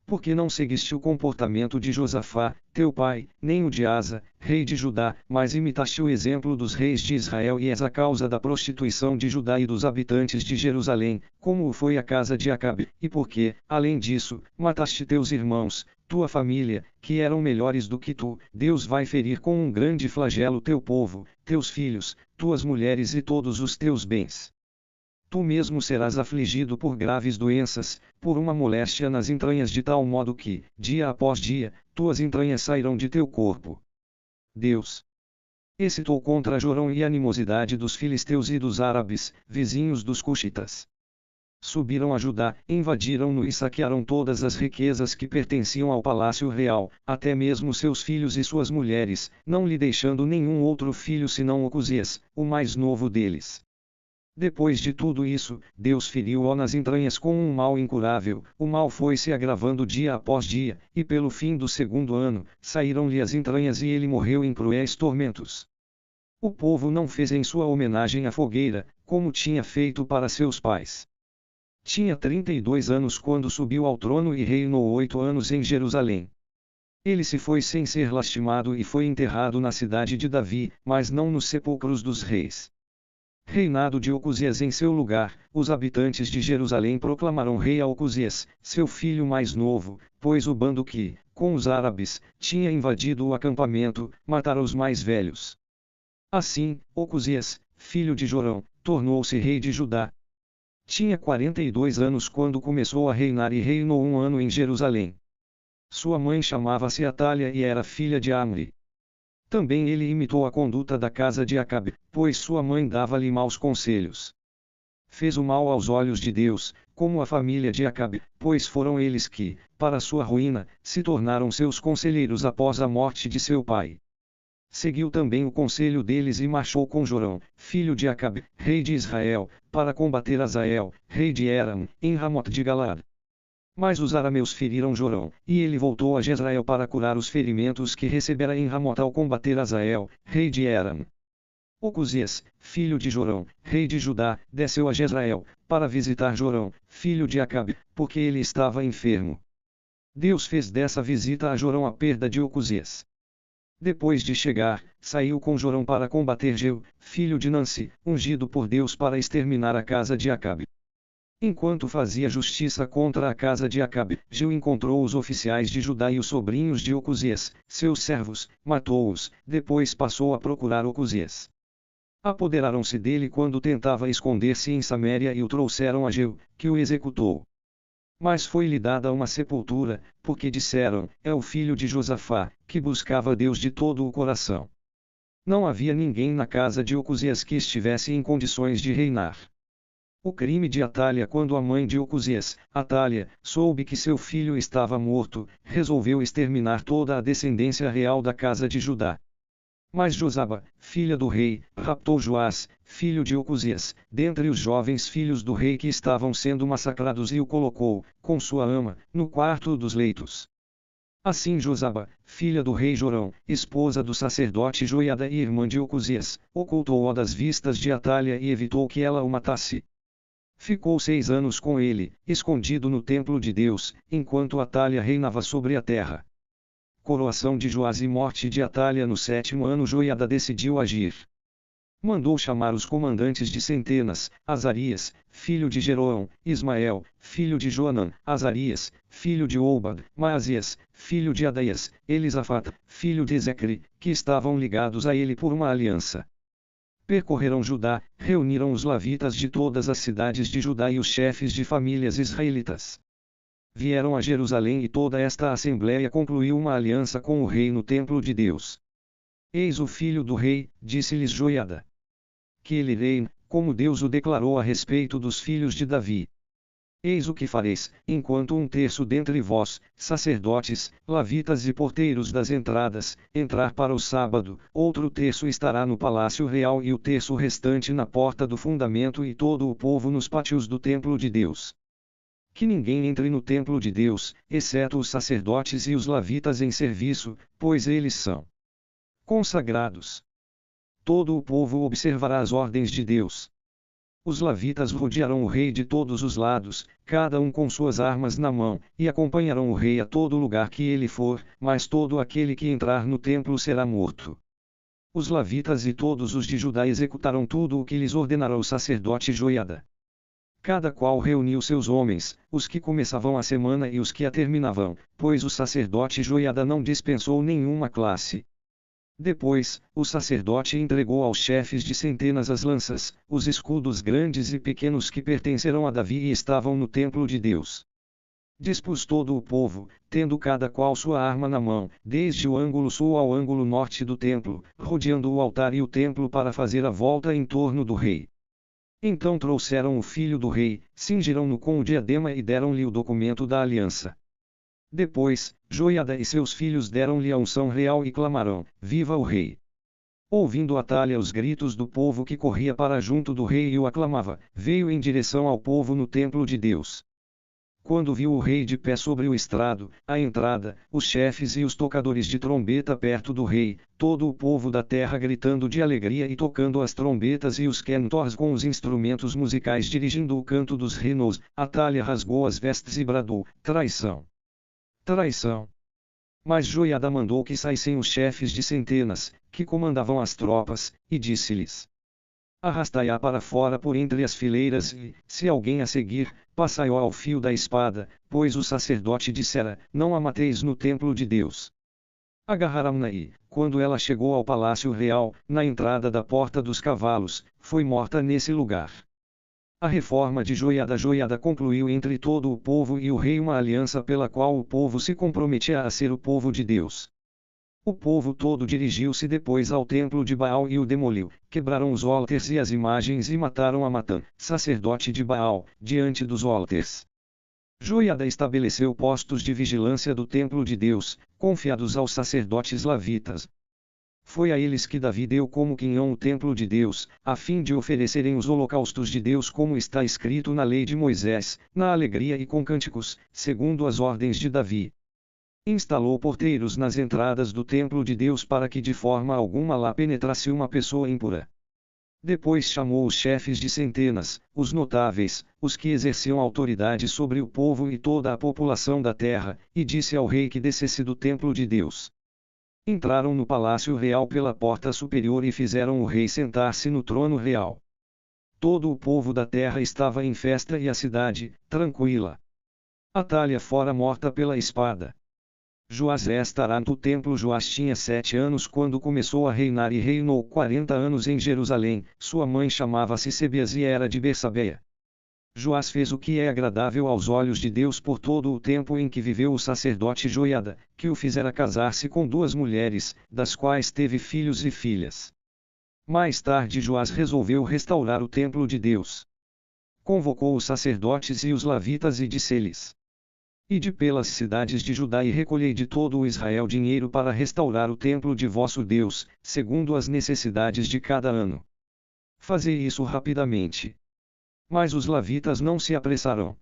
Porque não seguiste o comportamento de Josafá, teu pai, nem o de Asa, rei de Judá, mas imitaste o exemplo dos reis de Israel e és a causa da prostituição de Judá e dos habitantes de Jerusalém, como o foi a casa de Acabe, e porque, além disso, mataste teus irmãos, tua família, que eram melhores do que tu, Deus vai ferir com um grande flagelo teu povo, teus filhos, tuas mulheres e todos os teus bens. Tu mesmo serás afligido por graves doenças, por uma moléstia nas entranhas de tal modo que, dia após dia, tuas entranhas sairão de teu corpo. Deus excitou contra Jorão e a animosidade dos filisteus e dos árabes, vizinhos dos cuxitas. Subiram a Judá, invadiram-no e saquearam todas as riquezas que pertenciam ao palácio real, até mesmo seus filhos e suas mulheres, não lhe deixando nenhum outro filho senão Ocosias, o mais novo deles. Depois de tudo isso, Deus feriu-o nas entranhas com um mal incurável, o mal foi se agravando dia após dia, e pelo fim do segundo ano, saíram-lhe as entranhas e ele morreu em cruéis tormentos. O povo não fez em sua homenagem a fogueira, como tinha feito para seus pais. Tinha 32 anos quando subiu ao trono e reinou 8 anos em Jerusalém. Ele se foi sem ser lastimado e foi enterrado na cidade de Davi, mas não nos sepulcros dos reis. Reinado de Ocozias em seu lugar, os habitantes de Jerusalém proclamaram rei a Ocozias, seu filho mais novo, pois o bando que, com os árabes, tinha invadido o acampamento, matara os mais velhos. Assim, Ocozias, filho de Jorão, tornou-se rei de Judá. Tinha 42 anos quando começou a reinar e reinou 1 ano em Jerusalém. Sua mãe chamava-se Atália e era filha de Amri. Também ele imitou a conduta da casa de Acabe, pois sua mãe dava-lhe maus conselhos. Fez o mal aos olhos de Deus, como a família de Acabe, pois foram eles que, para sua ruína, se tornaram seus conselheiros após a morte de seu pai. Seguiu também o conselho deles e marchou com Jorão, filho de Acabe, rei de Israel, para combater Azael, rei de Aram, em Ramote de Galaad. Mas os arameus feriram Jorão, e ele voltou a Jezreel para curar os ferimentos que recebera em Ramota ao combater Azael, rei de Aram. Ocozias, filho de Jorão, rei de Judá, desceu a Jezreel, para visitar Jorão, filho de Acabe, porque ele estava enfermo. Deus fez dessa visita a Jorão a perda de Ocozias. Depois de chegar, saiu com Jorão para combater Jeu, filho de Nansi, ungido por Deus para exterminar a casa de Acabe. Enquanto fazia justiça contra a casa de Acabe, Jeu encontrou os oficiais de Judá e os sobrinhos de Ocozias, seus servos, matou-os, depois passou a procurar Ocozias. Apoderaram-se dele quando tentava esconder-se em Saméria e o trouxeram a Jeu, que o executou. Mas foi-lhe dada uma sepultura, porque disseram, é o filho de Josafá, que buscava Deus de todo o coração. Não havia ninguém na casa de Ocozias que estivesse em condições de reinar. O crime de Atália. Quando a mãe de Ocozias, Atália, soube que seu filho estava morto, resolveu exterminar toda a descendência real da casa de Judá. Mas Josaba, filha do rei, raptou Joás, filho de Ocozias, dentre os jovens filhos do rei que estavam sendo massacrados e o colocou, com sua ama, no quarto dos leitos. Assim Josaba, filha do rei Jorão, esposa do sacerdote Joiada e irmã de Ocozias, ocultou-o das vistas de Atália e evitou que ela o matasse. Ficou 6 anos com ele, escondido no templo de Deus, enquanto Atália reinava sobre a terra. Coroação de Joás e morte de Atália. No 7º ano Joiada decidiu agir. Mandou chamar os comandantes de centenas, Azarias, filho de Jeroão, Ismael, filho de Joanã, Azarias, filho de Obad, Maasias, filho de Adaias, Elisafat, filho de Zecre, que estavam ligados a ele por uma aliança. Percorreram Judá, reuniram os lavitas de todas as cidades de Judá e os chefes de famílias israelitas. Vieram a Jerusalém e toda esta assembléia concluiu uma aliança com o rei no templo de Deus. Eis o filho do rei, disse-lhes Joiada. Que ele reine, como Deus o declarou a respeito dos filhos de Davi. Eis o que fareis, enquanto 1/3 dentre vós, sacerdotes, lavitas e porteiros das entradas, entrar para o sábado, outro terço estará no palácio real e o terço restante na porta do fundamento e todo o povo nos pátios do templo de Deus. Que ninguém entre no templo de Deus, exceto os sacerdotes e os lavitas em serviço, pois eles são consagrados. Todo o povo observará as ordens de Deus. Os lavitas rodearão o rei de todos os lados, cada um com suas armas na mão, e acompanharão o rei a todo lugar que ele for, mas todo aquele que entrar no templo será morto. Os lavitas e todos os de Judá executarão tudo o que lhes ordenará o sacerdote Joiada. Cada qual reuniu seus homens, os que começavam a semana e os que a terminavam, pois o sacerdote Joiada não dispensou nenhuma classe. Depois, o sacerdote entregou aos chefes de centenas as lanças, os escudos grandes e pequenos que pertencerão a Davi e estavam no templo de Deus. Dispôs todo o povo, tendo cada qual sua arma na mão, desde o ângulo sul ao ângulo norte do templo, rodeando o altar e o templo para fazer a volta em torno do rei. Então trouxeram o filho do rei, cingiram-no com o diadema e deram-lhe o documento da aliança. Depois, Joiada e seus filhos deram-lhe a unção real e clamaram: Viva o rei! Ouvindo Atalha os gritos do povo que corria para junto do rei e o aclamava, veio em direção ao povo no templo de Deus. Quando viu o rei de pé sobre o estrado, à entrada, os chefes e os tocadores de trombeta perto do rei, todo o povo da terra gritando de alegria e tocando as trombetas e os cantores com os instrumentos musicais dirigindo o canto dos hinos, Atalha rasgou as vestes e bradou: traição! Traição! Mas Joiada mandou que saíssem os chefes de centenas, que comandavam as tropas, e disse-lhes: arrastai-a para fora por entre as fileiras e, se alguém a seguir, passai-o ao fio da espada, pois o sacerdote dissera: não a mateis no templo de Deus. Agarraram-na e, quando ela chegou ao palácio real, na entrada da porta dos cavalos, foi morta nesse lugar. A reforma de Joiada concluiu entre todo o povo e o rei uma aliança pela qual o povo se comprometia a ser o povo de Deus. O povo todo dirigiu-se depois ao templo de Baal e o demoliu, quebraram os áltares e as imagens e mataram a Matã, sacerdote de Baal, diante dos áltares. Joiada estabeleceu postos de vigilância do templo de Deus, confiados aos sacerdotes levitas. Foi a eles que Davi deu como quinhão o templo de Deus, a fim de oferecerem os holocaustos de Deus como está escrito na lei de Moisés, na alegria e com cânticos, segundo as ordens de Davi. Instalou porteiros nas entradas do templo de Deus para que de forma alguma lá penetrasse uma pessoa impura. Depois chamou os chefes de centenas, os notáveis, os que exerciam autoridade sobre o povo e toda a população da terra, e disse ao rei que descesse do templo de Deus. Entraram no palácio real pela porta superior e fizeram o rei sentar-se no trono real. Todo o povo da terra estava em festa e a cidade, tranquila. Atalha fora morta pela espada. Joás estará no templo. Joás tinha 7 anos quando começou a reinar e reinou 40 anos em Jerusalém. Sua mãe chamava-se Sebias e era de Bersabeia. Joás fez o que é agradável aos olhos de Deus por todo o tempo em que viveu o sacerdote Joiada, que o fizera casar-se com 2 mulheres, das quais teve filhos e filhas. Mais tarde Joás resolveu restaurar o templo de Deus. Convocou os sacerdotes e os levitas e disse-lhes: ide pelas cidades de Judá e recolhei de todo o Israel dinheiro para restaurar o templo de vosso Deus, segundo as necessidades de cada ano. Fazei isso rapidamente. Mas os levitas não se apressaram.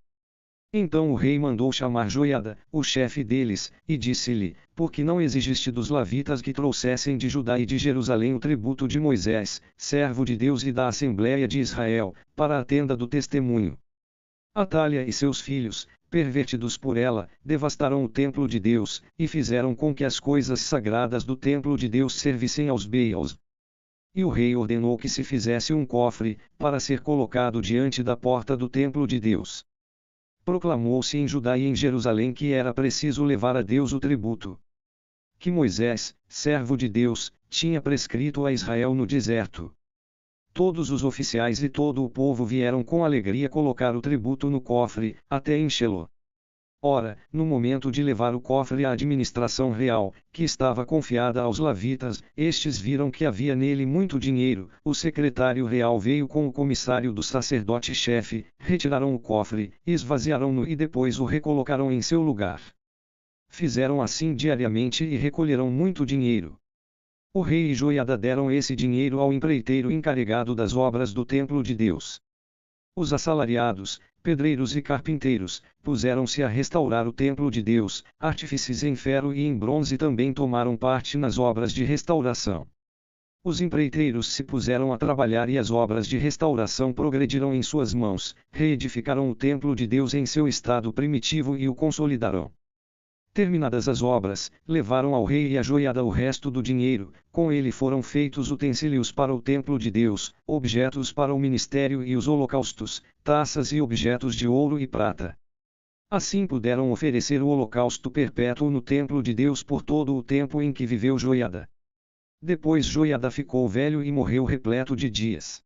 Então o rei mandou chamar Joiada, o chefe deles, e disse-lhe: por que não exigiste dos levitas que trouxessem de Judá e de Jerusalém o tributo de Moisés, servo de Deus e da Assembleia de Israel, para a tenda do testemunho? Atalha e seus filhos, pervertidos por ela, devastaram o templo de Deus, e fizeram com que as coisas sagradas do templo de Deus servissem aos Baals. E o rei ordenou que se fizesse um cofre, para ser colocado diante da porta do templo de Deus. Proclamou-se em Judá e em Jerusalém que era preciso levar a Deus o tributo que Moisés, servo de Deus, tinha prescrito a Israel no deserto. Todos os oficiais e todo o povo vieram com alegria colocar o tributo no cofre, até enchê-lo. Ora, no momento de levar o cofre à administração real, que estava confiada aos levitas, estes viram que havia nele muito dinheiro. O secretário real veio com o comissário do sacerdote-chefe, retiraram o cofre, esvaziaram-no e depois o recolocaram em seu lugar. Fizeram assim diariamente e recolheram muito dinheiro. O rei e Joiada deram esse dinheiro ao empreiteiro encarregado das obras do templo de Deus. Os assalariados, pedreiros e carpinteiros, puseram-se a restaurar o templo de Deus. Artífices em ferro e em bronze também tomaram parte nas obras de restauração. Os empreiteiros se puseram a trabalhar e as obras de restauração progrediram em suas mãos, reedificaram o templo de Deus em seu estado primitivo e o consolidaram. Terminadas as obras, levaram ao rei e a Joiada o resto do dinheiro. Com ele foram feitos utensílios para o templo de Deus, objetos para o ministério e os holocaustos, taças e objetos de ouro e prata. Assim puderam oferecer o holocausto perpétuo no templo de Deus por todo o tempo em que viveu Joiada. Depois Joiada ficou velho e morreu repleto de dias.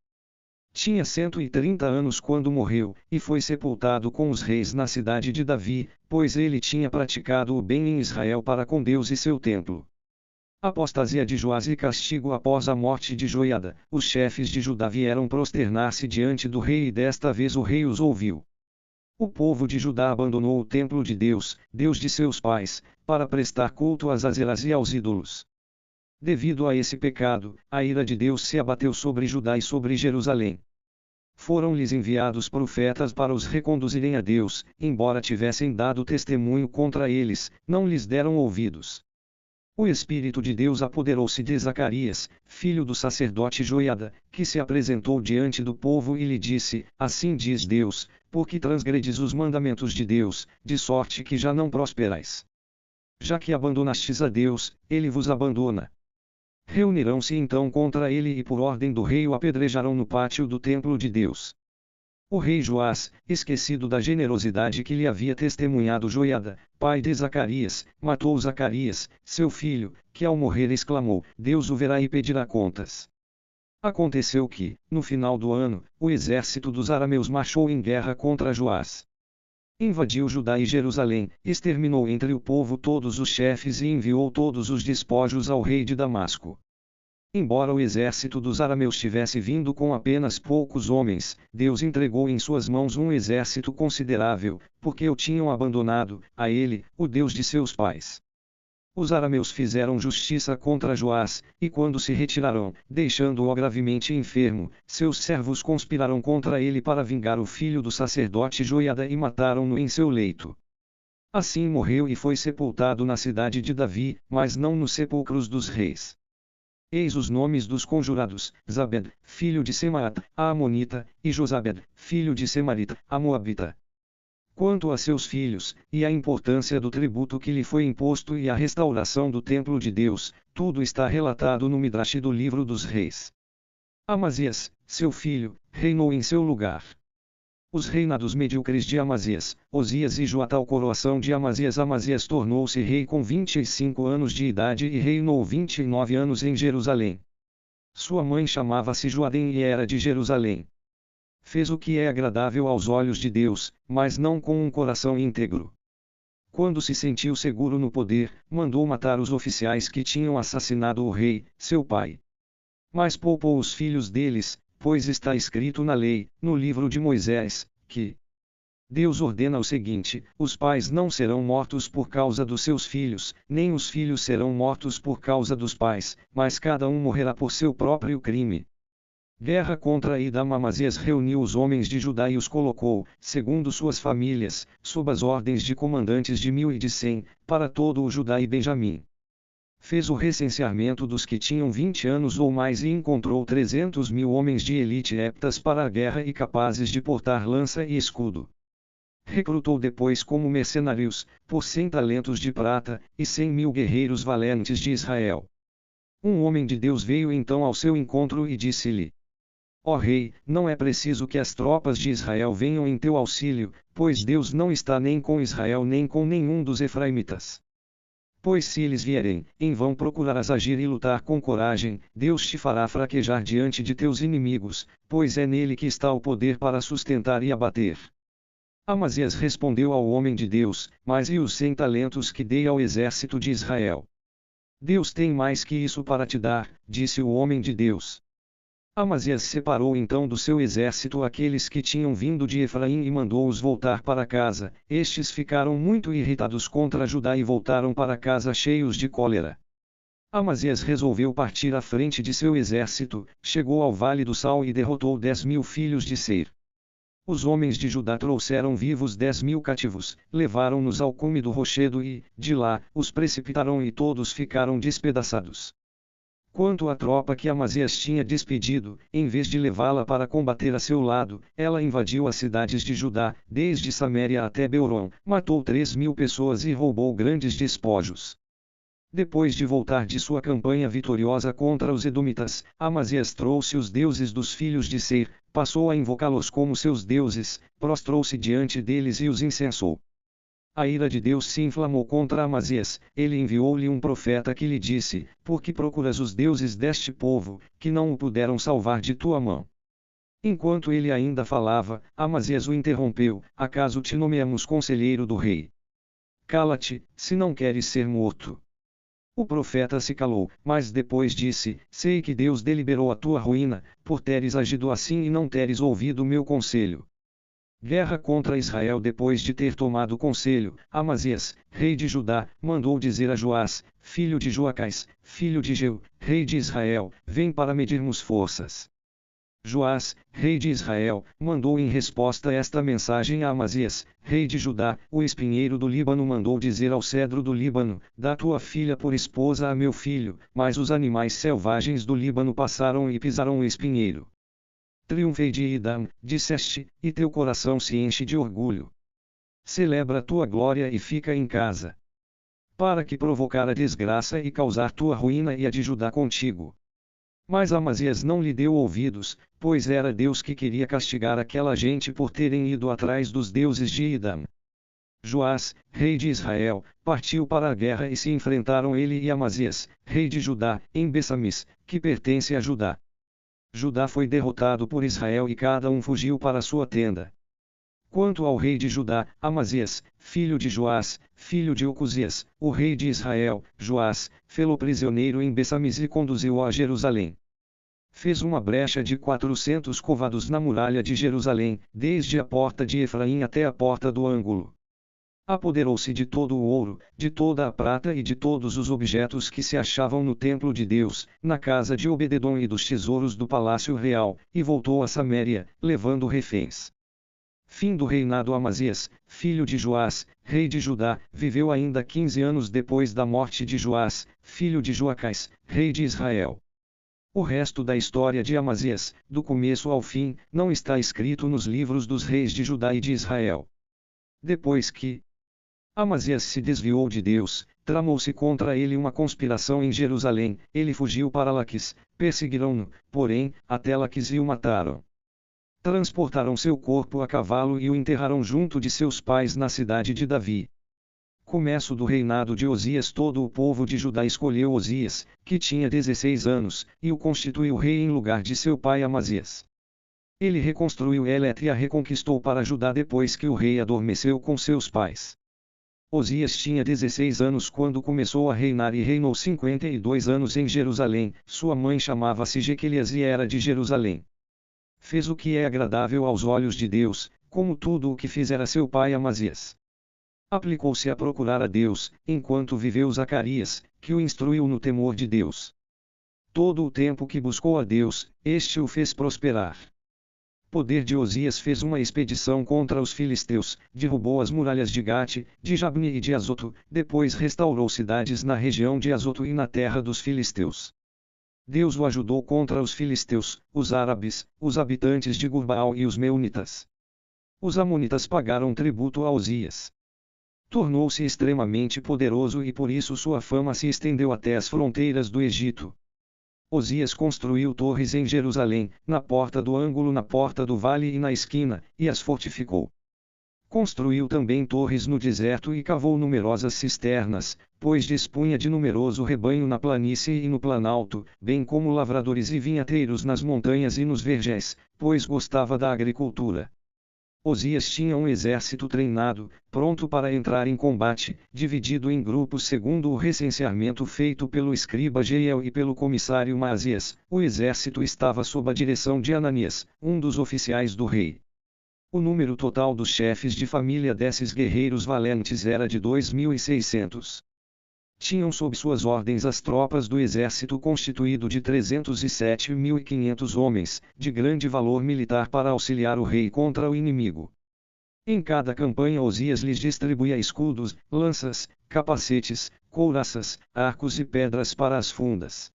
Tinha 130 anos quando morreu, e foi sepultado com os reis na cidade de Davi, pois ele tinha praticado o bem em Israel para com Deus e seu templo. Apostasia de Joás e castigo. Após a morte de Joiada, os chefes de Judá vieram prosternar-se diante do rei e desta vez o rei os ouviu. O povo de Judá abandonou o templo de Deus, Deus de seus pais, para prestar culto às Azeras e aos ídolos. Devido a esse pecado, a ira de Deus se abateu sobre Judá e sobre Jerusalém. Foram-lhes enviados profetas para os reconduzirem a Deus, embora tivessem dado testemunho contra eles, não lhes deram ouvidos. O Espírito de Deus apoderou-se de Zacarias, filho do sacerdote Joiada, que se apresentou diante do povo e lhe disse: Assim diz Deus, porque transgredes os mandamentos de Deus, de sorte que já não prosperais. Já que abandonastes a Deus, ele vos abandona. Reunirão-se então contra ele e por ordem do rei o apedrejarão no pátio do templo de Deus. O rei Joás, esquecido da generosidade que lhe havia testemunhado Joiada, pai de Zacarias, matou Zacarias, seu filho, que ao morrer exclamou: Deus o verá e pedirá contas. Aconteceu que, no final do ano, o exército dos arameus marchou em guerra contra Joás. Invadiu Judá e Jerusalém, exterminou entre o povo todos os chefes e enviou todos os despojos ao rei de Damasco. Embora o exército dos arameus tivesse vindo com apenas poucos homens, Deus entregou em suas mãos um exército considerável, porque o tinham abandonado, a ele, o Deus de seus pais. Os arameus fizeram justiça contra Joás, e quando se retiraram, deixando-o gravemente enfermo, seus servos conspiraram contra ele para vingar o filho do sacerdote Joiada e mataram-no em seu leito. Assim morreu e foi sepultado na cidade de Davi, mas não nos sepulcros dos reis. Eis os nomes dos conjurados: Zabed, filho de Semaat, a Amonita, e Josabed, filho de Semarita, a Moabita. Quanto a seus filhos, e a importância do tributo que lhe foi imposto e a restauração do templo de Deus, tudo está relatado no Midrash do livro dos reis. Amazias, seu filho, reinou em seu lugar. Os reinados medíocres de Amazias, Osias e Joatal coroação de Amazias. Amazias tornou-se rei com 25 anos de idade e reinou 29 anos em Jerusalém. Sua mãe chamava-se Joadem e era de Jerusalém. Fez o que é agradável aos olhos de Deus, mas não com um coração íntegro. Quando se sentiu seguro no poder, mandou matar os oficiais que tinham assassinado o rei, seu pai. Mas poupou os filhos deles, pois está escrito na lei, no livro de Moisés, que Deus ordena o seguinte: os pais não serão mortos por causa dos seus filhos, nem os filhos serão mortos por causa dos pais, mas cada um morrerá por seu próprio crime. Guerra contra Edom. Amazias reuniu os homens de Judá e os colocou, segundo suas famílias, sob as ordens de comandantes de 1000 e de 100, para todo o Judá e Benjamim. Fez o recenseamento dos que tinham 20 anos ou mais e encontrou 300.000 homens de elite aptas para a guerra e capazes de portar lança e escudo. Recrutou depois como mercenários, por 100 talentos de prata, e 100.000 guerreiros valentes de Israel. Um homem de Deus veio então ao seu encontro e disse-lhe: Ó rei, não é preciso que as tropas de Israel venham em teu auxílio, pois Deus não está nem com Israel nem com nenhum dos efraimitas. Pois se eles vierem, em vão procurarás agir e lutar com coragem, Deus te fará fraquejar diante de teus inimigos, pois é nele que está o poder para sustentar e abater. Amazias respondeu ao homem de Deus: Mas e os 100 talentos que dei ao exército de Israel? Deus tem mais que isso para te dar, disse o homem de Deus. Amazias separou então do seu exército aqueles que tinham vindo de Efraim e mandou-os voltar para casa. Estes ficaram muito irritados contra Judá e voltaram para casa cheios de cólera. Amazias resolveu partir à frente de seu exército, chegou ao vale do Sal e derrotou 10.000 filhos de Seir. Os homens de Judá trouxeram vivos 10.000 cativos, levaram-nos ao cume do rochedo e, de lá, os precipitaram e todos ficaram despedaçados. Quanto à tropa que Amazias tinha despedido, em vez de levá-la para combater a seu lado, ela invadiu as cidades de Judá, desde Saméria até Beuron, matou 3.000 pessoas e roubou grandes despojos. Depois de voltar de sua campanha vitoriosa contra os edomitas, Amazias trouxe os deuses dos filhos de Seir, passou a invocá-los como seus deuses, prostrou-se diante deles e os incensou. A ira de Deus se inflamou contra Amazias, ele enviou-lhe um profeta que lhe disse: Por que procuras os deuses deste povo, que não o puderam salvar de tua mão? Enquanto ele ainda falava, Amazias o interrompeu: Acaso te nomeamos conselheiro do rei? Cala-te, se não queres ser morto. O profeta se calou, mas depois disse: Sei que Deus deliberou a tua ruína, por teres agido assim e não teres ouvido meu conselho. Guerra contra Israel. Depois de ter tomado conselho, Amazias, rei de Judá, mandou dizer a Joás, filho de Joacás, filho de Jeú, rei de Israel, vem para medirmos forças. Joás, rei de Israel, mandou em resposta esta mensagem a Amazias, rei de Judá: o espinheiro do Líbano mandou dizer ao cedro do Líbano, dá tua filha por esposa a meu filho, mas os animais selvagens do Líbano passaram e pisaram o espinheiro. Triunfei de Edom, disseste, e teu coração se enche de orgulho. Celebra tua glória e fica em casa. Para que provocar a desgraça e causar tua ruína e a de Judá contigo. Mas Amazias não lhe deu ouvidos, pois era Deus que queria castigar aquela gente por terem ido atrás dos deuses de Edom. Joás, rei de Israel, partiu para a guerra e se enfrentaram ele e Amazias, rei de Judá, em Bessamis, que pertence a Judá. Judá foi derrotado por Israel e cada um fugiu para sua tenda. Quanto ao rei de Judá, Amazias, filho de Joás, filho de Ocozias, o rei de Israel, Joás, fê-lo prisioneiro em Bessamis e conduziu-o a Jerusalém. Fez uma brecha de 400 côvados na muralha de Jerusalém, desde a porta de Efraim até a porta do ângulo. Apoderou-se de todo o ouro, de toda a prata e de todos os objetos que se achavam no templo de Deus, na casa de Obededom e dos tesouros do palácio real, e voltou a Saméria, levando reféns. Fim do reinado. Amazias, filho de Joás, rei de Judá, viveu ainda 15 anos depois da morte de Joás, filho de Joacás, rei de Israel. O resto da história de Amazias, do começo ao fim, não está escrito nos livros dos reis de Judá e de Israel. Depois que Amazias se desviou de Deus, tramou-se contra ele uma conspiração em Jerusalém, ele fugiu para Laquis, perseguiram-no, porém, até Laquis e o mataram. Transportaram seu corpo a cavalo e o enterraram junto de seus pais na cidade de Davi. Começo do reinado de Osias. Todo o povo de Judá escolheu Osias, que tinha 16 anos, e o constituiu rei em lugar de seu pai Amazias. Ele reconstruiu Elet e a reconquistou para Judá depois que o rei adormeceu com seus pais. Osias tinha 16 anos quando começou a reinar e reinou 52 anos em Jerusalém. Sua mãe chamava-se Jequelias e era de Jerusalém. Fez o que é agradável aos olhos de Deus, como tudo o que fizera seu pai Amazias. Aplicou-se a procurar a Deus, enquanto viveu Zacarias, que o instruiu no temor de Deus. Todo o tempo que buscou a Deus, este o fez prosperar. Poder de Osias fez uma expedição contra os filisteus, derrubou as muralhas de Gate, de Jabne e de Azoto, depois restaurou cidades na região de Azoto e na terra dos filisteus. Deus o ajudou contra os filisteus, os árabes, os habitantes de Gurbaal e os meunitas. Os amonitas pagaram tributo a Osias. Tornou-se extremamente poderoso e por isso sua fama se estendeu até as fronteiras do Egito. Osias construiu torres em Jerusalém, na porta do ângulo, na porta do vale e na esquina, e as fortificou. Construiu também torres no deserto e cavou numerosas cisternas, pois dispunha de numeroso rebanho na planície e no planalto, bem como lavradores e vinhateiros nas montanhas e nos vergéis, pois gostava da agricultura. Osias tinha um exército treinado, pronto para entrar em combate, dividido em grupos segundo o recenseamento feito pelo escriba Jeiel e pelo comissário Maasias. O exército estava sob a direção de Ananias, um dos oficiais do rei. O número total dos chefes de família desses guerreiros valentes era de 2.600. Tinham sob suas ordens as tropas do exército constituído de 307.500 homens, de grande valor militar para auxiliar o rei contra o inimigo. Em cada campanha Osias lhes distribuía escudos, lanças, capacetes, couraças, arcos e pedras para as fundas.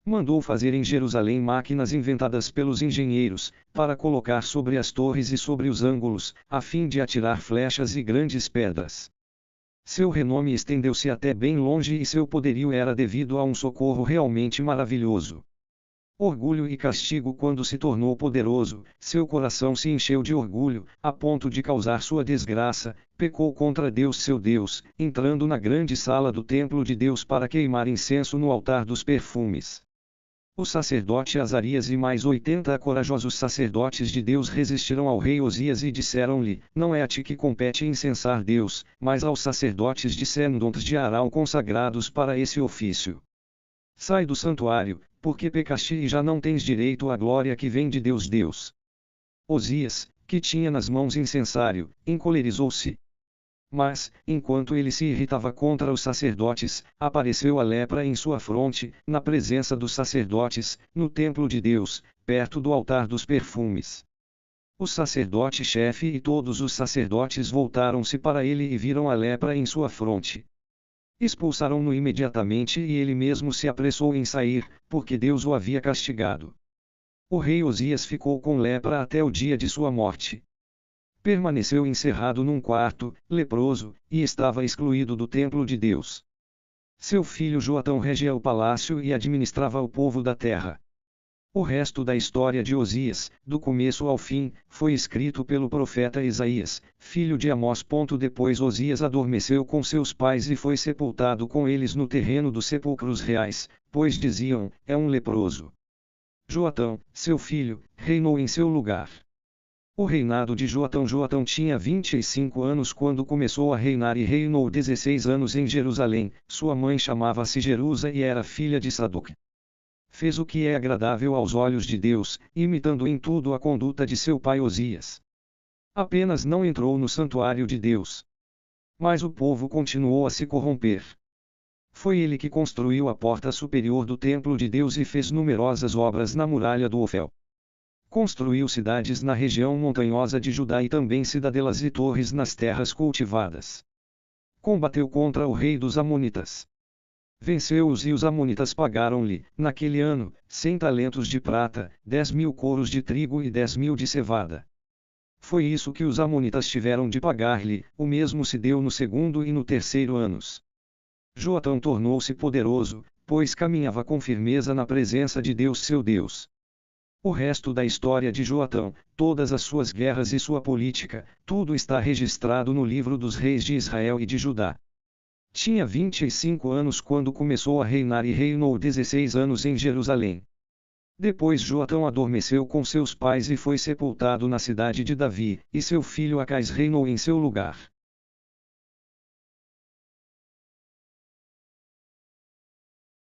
Mandou fazer em Jerusalém máquinas inventadas pelos engenheiros, para colocar sobre as torres e sobre os ângulos, a fim de atirar flechas e grandes pedras. Seu renome estendeu-se até bem longe e seu poderio era devido a um socorro realmente maravilhoso. Orgulho e castigo. Quando se tornou poderoso, seu coração se encheu de orgulho, a ponto de causar sua desgraça, pecou contra Deus seu Deus, entrando na grande sala do templo de Deus para queimar incenso no altar dos perfumes. O sacerdote Azarias e mais 80 corajosos sacerdotes de Deus resistiram ao rei Osias e disseram-lhe: não é a ti que compete incensar Deus, mas aos sacerdotes de Sendontes de Arão consagrados para esse ofício. Sai do santuário, porque pecaste e já não tens direito à glória que vem de Deus. Osias, que tinha nas mãos incensário, encolerizou-se. Mas, enquanto ele se irritava contra os sacerdotes, apareceu a lepra em sua fronte, na presença dos sacerdotes, no templo de Deus, perto do altar dos perfumes. O sacerdote-chefe e todos os sacerdotes voltaram-se para ele e viram a lepra em sua fronte. Expulsaram-no imediatamente e ele mesmo se apressou em sair, porque Deus o havia castigado. O rei Osias ficou com lepra até o dia de sua morte. Permaneceu encerrado num quarto, leproso, e estava excluído do templo de Deus. Seu filho Joatão regia o palácio e administrava o povo da terra. O resto da história de Osias, do começo ao fim, foi escrito pelo profeta Isaías, filho de Amós. Depois Osias adormeceu com seus pais e foi sepultado com eles no terreno dos sepulcros reais, pois diziam, é um leproso. Joatão, seu filho, reinou em seu lugar. O reinado de Joatão. Joatão tinha 25 anos quando começou a reinar e reinou 16 anos em Jerusalém. Sua mãe chamava-se Jerusa e era filha de Sadoc. Fez o que é agradável aos olhos de Deus, imitando em tudo a conduta de seu pai Osias. Apenas não entrou no santuário de Deus. Mas o povo continuou a se corromper. Foi ele que construiu a porta superior do templo de Deus e fez numerosas obras na muralha do Ofel. Construiu cidades na região montanhosa de Judá e também cidadelas e torres nas terras cultivadas. Combateu contra o rei dos Amonitas. Venceu-os e os Amonitas pagaram-lhe, naquele ano, 100 talentos de prata, 10.000 coros de trigo e 10.000 de cevada. Foi isso que os Amonitas tiveram de pagar-lhe, o mesmo se deu no segundo e no terceiro anos. Joatão tornou-se poderoso, pois caminhava com firmeza na presença de Deus seu Deus. O resto da história de Joatão, todas as suas guerras e sua política, tudo está registrado no livro dos reis de Israel e de Judá. Tinha 25 anos quando começou a reinar e reinou 16 anos em Jerusalém. Depois Joatão adormeceu com seus pais e foi sepultado na cidade de Davi, e seu filho Acais reinou em seu lugar.